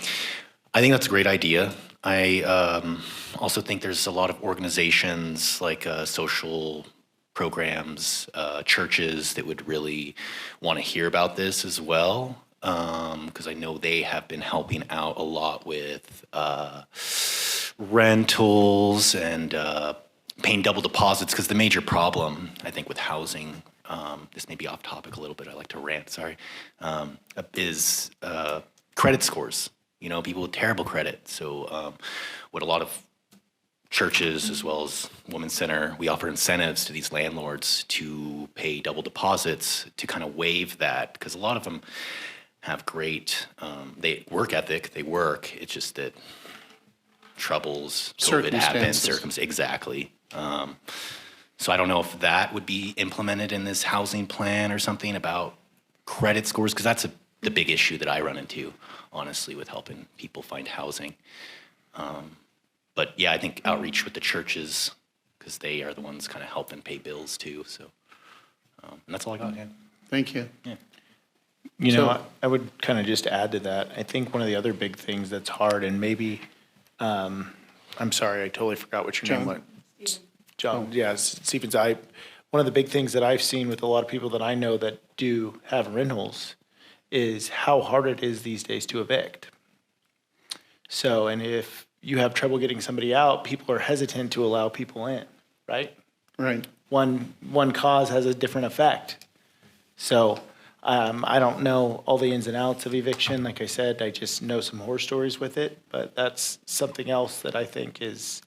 Speaker 12: think that's a great idea. I also think there's a lot of organizations like social programs, churches that would really want to hear about this as well, because I know they have been helping out a lot with rentals and paying double deposits, because the major problem, I think, with housing, this may be off topic a little bit, I like to rant, sorry, is credit scores. People with terrible credit. So what a lot of churches, as well as Women's Center, we offer incentives to these landlords to pay double deposits to kind of waive that, because a lot of them have great work ethic, they work, it's just that troubles, COVID happens, exactly. So I don't know if that would be implemented in this housing plan or something about credit scores, because that's the big issue that I run into, honestly, with helping people find housing. But yeah, I think outreach with the churches, because they are the ones kind of helping pay bills too. So, and that's all I got. Yeah.
Speaker 1: Thank you.
Speaker 3: Yeah. I would kind of just add to that. I think one of the other big things that's hard, and maybe, I'm sorry, I totally forgot what your name was. John, yes, Stevens. One of the big things that I've seen with a lot of people that I know that do have rentals is how hard it is these days to evict. So, and if you have trouble getting somebody out, people are hesitant to allow people in, right?
Speaker 1: Right.
Speaker 3: One cause has a different effect. So, I don't know all the ins and outs of eviction. Like I said, I just know some horror stories with it, but that's something else that I think is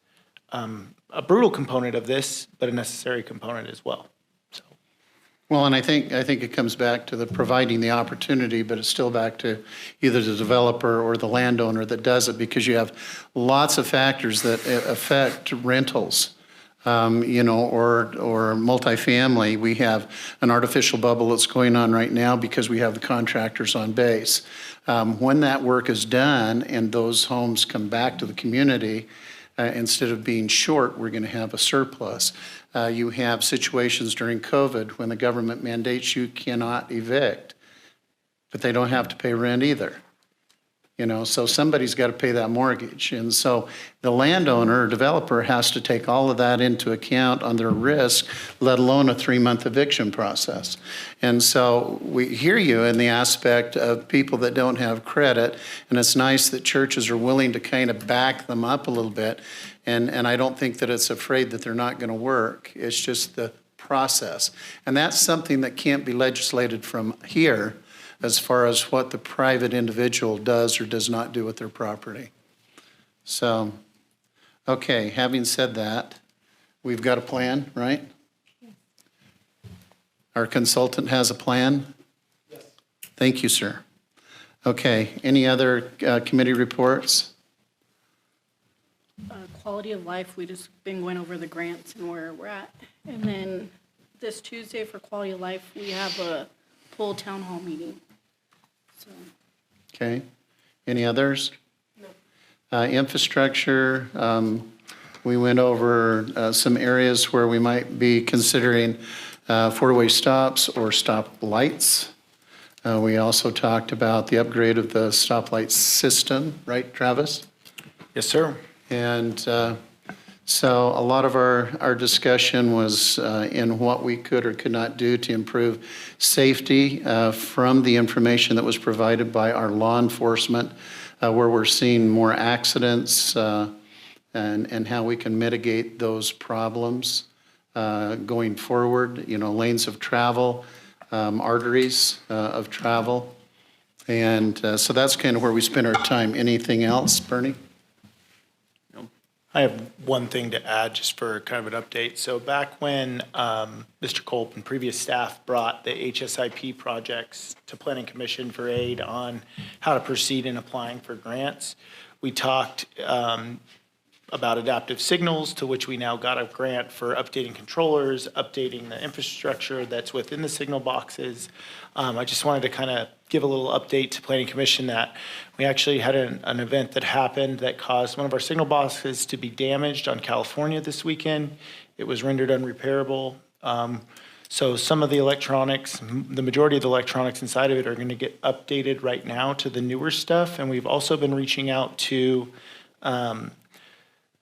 Speaker 3: a brutal component of this, but a necessary component as well. So,
Speaker 1: Well, and I think it comes back to the providing the opportunity, but it's still back to either the developer or the landowner that does it, because you have lots of factors that affect rentals. Or multifamily. We have an artificial bubble that's going on right now because we have the contractors on base. When that work is done and those homes come back to the community, instead of being short, we're going to have a surplus. You have situations during COVID when the government mandates you cannot evict, but they don't have to pay rent either. So somebody's got to pay that mortgage. And so the landowner or developer has to take all of that into account on their risk, let alone a 3-month eviction process. And so we hear you in the aspect of people that don't have credit, and it's nice that churches are willing to kind of back them up a little bit. And I don't think that it's afraid that they're not going to work. It's just the process. And that's something that can't be legislated from here. as far as what the private individual does or does not do with their property. So, okay, having said that, we've got a plan, right? Our consultant has a plan? Yes. Thank you, sir. Okay, any other committee reports?
Speaker 13: Quality of life, we just been going over the grants and where we're at. And then this Tuesday for quality of life, we have a full town hall meeting. So,
Speaker 1: Okay, any others? No. Infrastructure, we went over some areas where we might be considering four-way stops or stop lights. We also talked about the upgrade of the stoplight system, right, Travis?
Speaker 3: Yes, sir.
Speaker 1: And so a lot of our discussion was in what we could or could not do to improve safety from the information that was provided by our law enforcement, where we're seeing more accidents and how we can mitigate those problems going forward, lanes of travel, arteries of travel. And so that's kind of where we spend our time. Anything else, Bernie?
Speaker 3: I have one thing to add just for kind of an update. So back when Mr. Culp and previous staff brought the HSIP projects to Planning Commission for aid on how to proceed in applying for grants, we talked about adaptive signals, to which we now got a grant for updating controllers, updating the infrastructure that's within the signal boxes. I just wanted to kind of give a little update to Planning Commission that we actually had an event that happened that caused one of our signal boxes to be damaged on California this weekend. It was rendered unrepairable. So some of the electronics, the majority of the electronics inside of it are going to get updated right now to the newer stuff. And we've also been reaching out to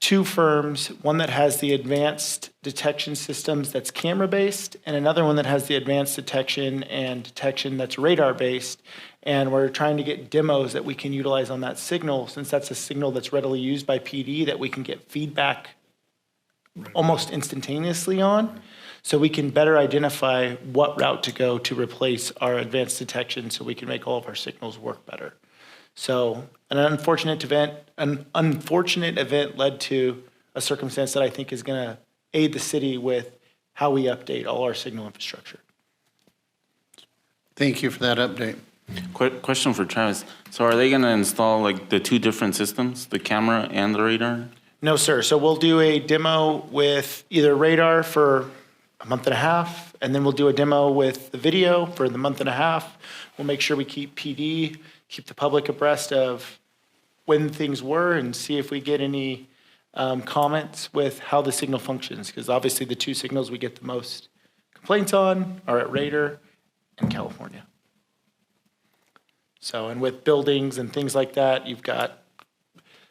Speaker 3: two firms, one that has the advanced detection systems that's camera-based, and another one that has the advanced detection that's radar-based. And we're trying to get demos that we can utilize on that signal, since that's a signal that's readily used by PD, that we can get feedback almost instantaneously on, so we can better identify what route to go to replace our advanced detection so we can make all of our signals work better. So an unfortunate event led to a circumstance that I think is going to aid the city with how we update all our signal infrastructure.
Speaker 1: Thank you for that update.
Speaker 4: Question for Travis. So are they going to install like the two different systems, the camera and the radar?
Speaker 3: No, sir. So we'll do a demo with either radar for a month and a half, and then we'll do a demo with the video for the month and a half. We'll make sure we keep PD, keep the public abreast of when things were, and see if we get any comments with how the signal functions, because obviously the two signals we get the most complaints on are at Raider and California. So, and with buildings and things like that, you've got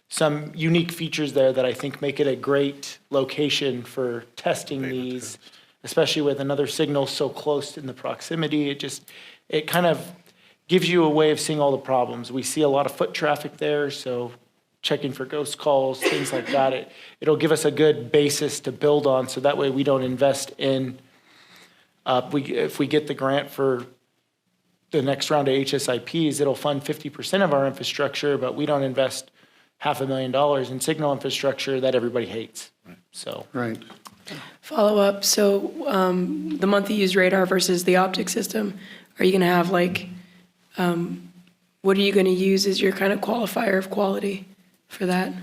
Speaker 3: some unique features there that I think make it a great location for testing these, especially with another signal so close in the proximity. It kind of gives you a way of seeing all the problems. We see a lot of foot traffic there, so checking for ghost calls, things like that. It'll give us a good basis to build on, so that way we don't invest in, if we get the grant for the next round of HSIPs, it'll fund 50% of our infrastructure, but we don't invest $500,000 in signal infrastructure that everybody hates. So.
Speaker 1: Right.
Speaker 7: Follow up, so the month you use radar versus the optic system, are you going to have what are you going to use as your kind of qualifier of quality for that?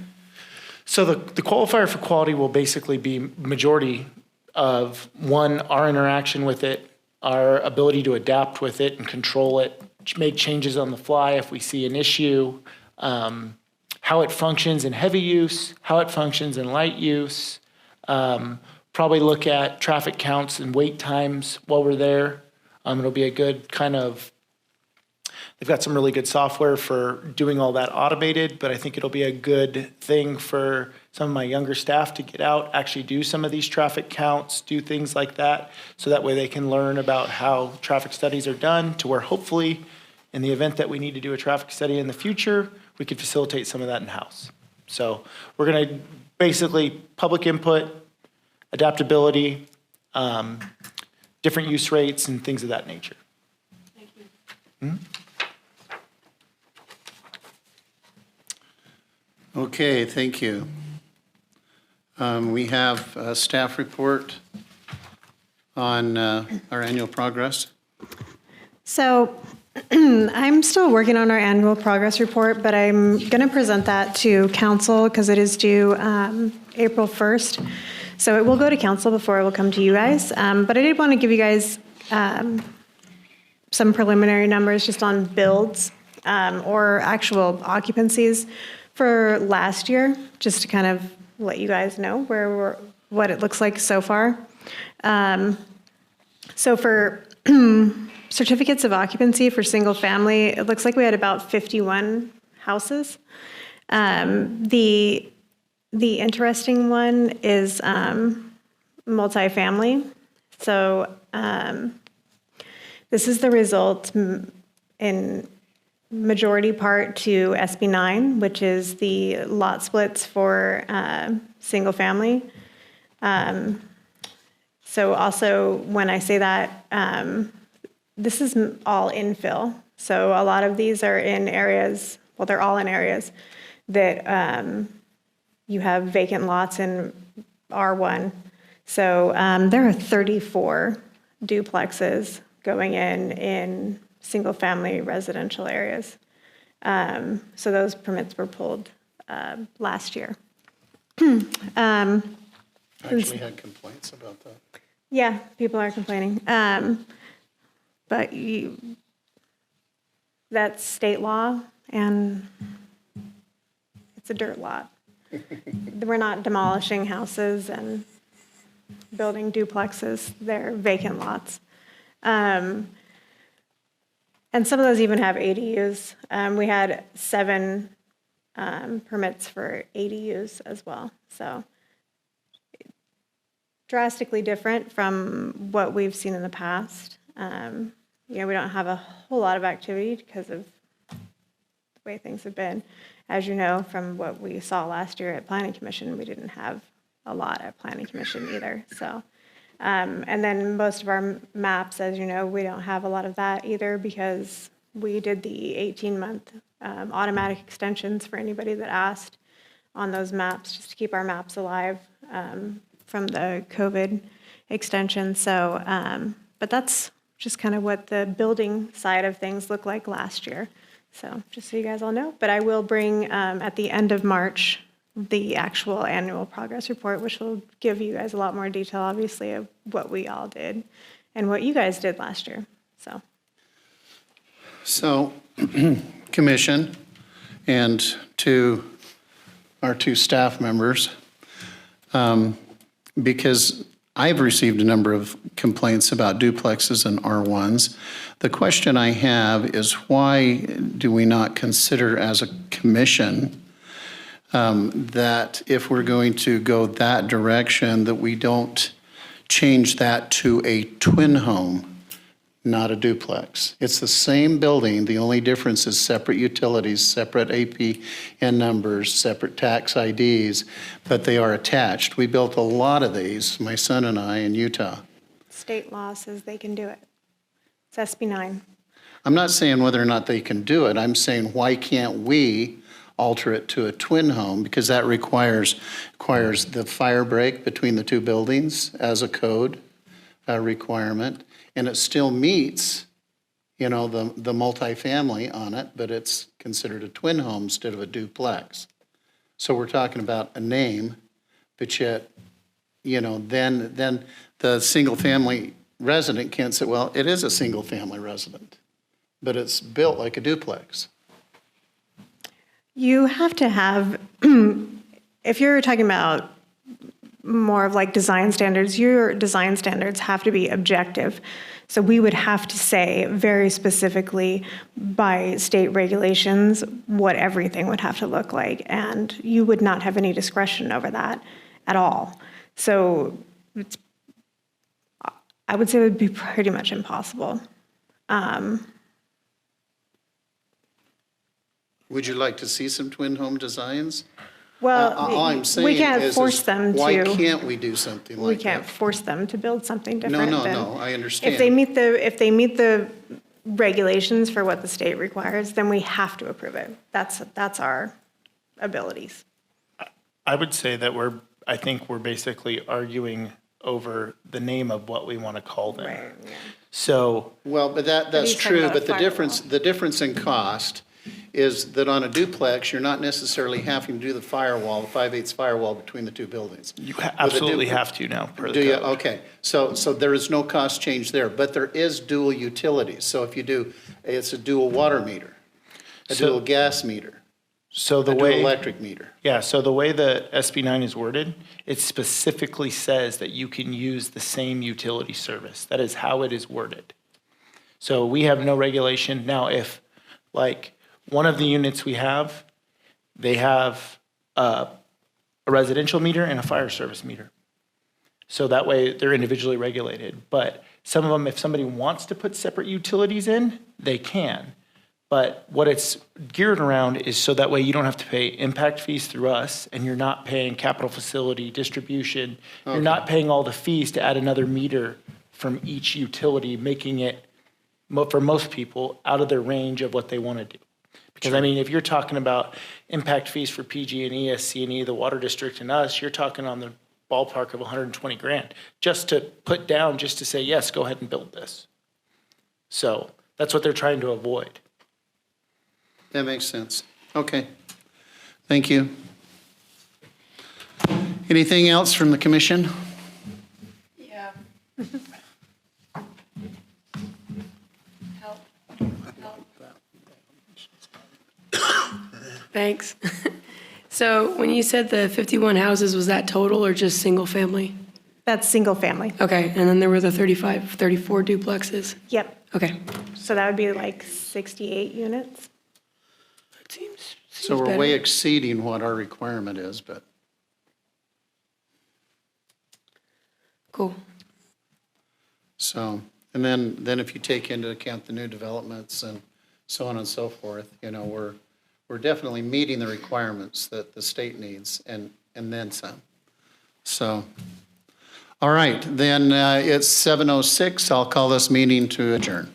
Speaker 3: So the qualifier for quality will basically be majority of, one, our interaction with it, our ability to adapt with it and control it, make changes on the fly if we see an issue, how it functions in heavy use, how it functions in light use, probably look at traffic counts and wait times while we're there. It'll be a good kind of, they've got some really good software for doing all that automated, but I think it'll be a good thing for some of my younger staff to get out, actually do some of these traffic counts, do things like that, so that way they can learn about how traffic studies are done, to where hopefully in the event that we need to do a traffic study in the future, we could facilitate some of that in-house. So we're going to basically public input, adaptability, different use rates, and things of that nature.
Speaker 13: Thank you.
Speaker 1: Okay, thank you. We have a staff report on our annual progress.
Speaker 2: So I'm still working on our annual progress report, but I'm going to present that to council because it is due April 1st. So it will go to council before it will come to you guys. But I did want to give you guys some preliminary numbers just on builds or actual occupancies for last year, just to kind of let you guys know what it looks like so far. So for certificates of occupancy for single family, it looks like we had about 51 houses. The interesting one is multifamily. So this is the result in majority part to SB 9, which is the lot splits for single family. So also when I say that, this is all infill. So a lot of these are in areas, well, they're all in areas that you have vacant lots in R1. So there are 34 duplexes going in single-family residential areas. So those permits were pulled last year.
Speaker 1: I actually had complaints about that.
Speaker 2: Yeah, people are complaining. But that's state law, and it's a dirt lot. We're not demolishing houses and building duplexes. They're vacant lots. And some of those even have ADUs. We had 7 permits for ADUs as well. So drastically different from what we've seen in the past. We don't have a whole lot of activity because of the way things have been. As you know, from what we saw last year at Planning Commission, we didn't have a lot at Planning Commission either. So, and then most of our maps, as you know, we don't have a lot of that either because we did the 18-month automatic extensions for anybody that asked on those maps, just to keep our maps alive from the COVID extension. So, but that's just kind of what the building side of things looked like last year. So just so you guys all know. But I will bring at the end of March the actual annual progress report, which will give you guys a lot more detail, obviously, of what we all did and what you guys did last year.
Speaker 1: So, Commission, and to our 2 staff members, because I've received a number of complaints about duplexes and R1s. The question I have is why do we not consider as a commission that if we're going to go that direction, that we don't change that to a twin home, not a duplex? It's the same building. The only difference is separate utilities, separate APN numbers, separate tax IDs, but they are attached. We built a lot of these, my son and I, in Utah.
Speaker 2: State law says they can do it. It's SB 9.
Speaker 1: I'm not saying whether or not they can do it. I'm saying why can't we alter it to a twin home? Because that requires the fire break between the 2 buildings as a code requirement. And it still meets, the multifamily on it, but it's considered a twin home instead of a duplex. So we're talking about a name, but yet, then the single-family resident can't say, well, it is a single-family resident, but it's built like a duplex.
Speaker 2: You have to have, if you're talking about more of like design standards, your design standards have to be objective. So we would have to say very specifically by state regulations what everything would have to look like, and you would not have any discretion over that at all. So I would say it would be pretty much impossible.
Speaker 1: Would you like to see some twin home designs?
Speaker 2: Well,
Speaker 1: All I'm saying
Speaker 2: we can't
Speaker 1: is
Speaker 2: force them to.
Speaker 1: why can't we do something like that?
Speaker 2: We can't force them to build something different.
Speaker 1: No, I understand.
Speaker 2: If they meet the regulations for what the state requires, then we have to approve it. That's our abilities.
Speaker 3: I would say that I think we're basically arguing over the name of what we want to call them.
Speaker 2: Right, yeah.
Speaker 3: So,
Speaker 1: Well, but that's
Speaker 2: he's talking
Speaker 1: true,
Speaker 2: about a
Speaker 1: but the difference in cost is that on a duplex, you're not necessarily having to do the firewall, the 5/8 firewall between the two buildings.
Speaker 3: you absolutely have to now per the
Speaker 1: Do you?
Speaker 3: code.
Speaker 1: Okay. So there is no cost change there, but there is dual utilities. So if you do, it's a dual water meter, a
Speaker 3: So-
Speaker 1: dual gas meter,
Speaker 3: So
Speaker 1: a
Speaker 3: the
Speaker 1: dual
Speaker 3: way,
Speaker 1: electric meter.
Speaker 3: yeah, so the way the SB 9 is worded, it specifically says that you can use the same utility service. That is how it is worded. So we have no regulation. Now, if, like, one of the units we have, they have a residential meter and a fire service meter. So that way, they're individually regulated. But some of them, if somebody wants to put separate utilities in, they can. But what it's geared around is so that way you don't have to pay impact fees through us, and you're not paying capital facility, distribution. You're not paying all the fees to add another meter from each utility, making it, for most people, out of their range of what they want to do. Because, I mean, if you're talking about impact fees for PG&E, SC&E, the water district, and us, you're talking on the ballpark of 120 grand, just to put down, just to say, yes, go ahead and build this. So that's what they're trying to avoid.
Speaker 1: That makes sense. Okay. Thank you. Anything else from the commission?
Speaker 7: Yeah. Help. Thanks. So when you said the 51 houses, was that total or just single family?
Speaker 2: That's single family.
Speaker 7: Okay, and then there were the 34 duplexes?
Speaker 2: Yep.
Speaker 7: Okay.
Speaker 2: So that would be like 68 units.
Speaker 7: That seems
Speaker 1: So we're
Speaker 7: better.
Speaker 1: way exceeding what our requirement is, but
Speaker 7: Cool.
Speaker 1: so, and then if you take into account the new developments and so on and so forth, you know, we're definitely meeting the requirements that the state needs and then some. So, all right, then it's 7:06. I'll call this meeting to adjourn.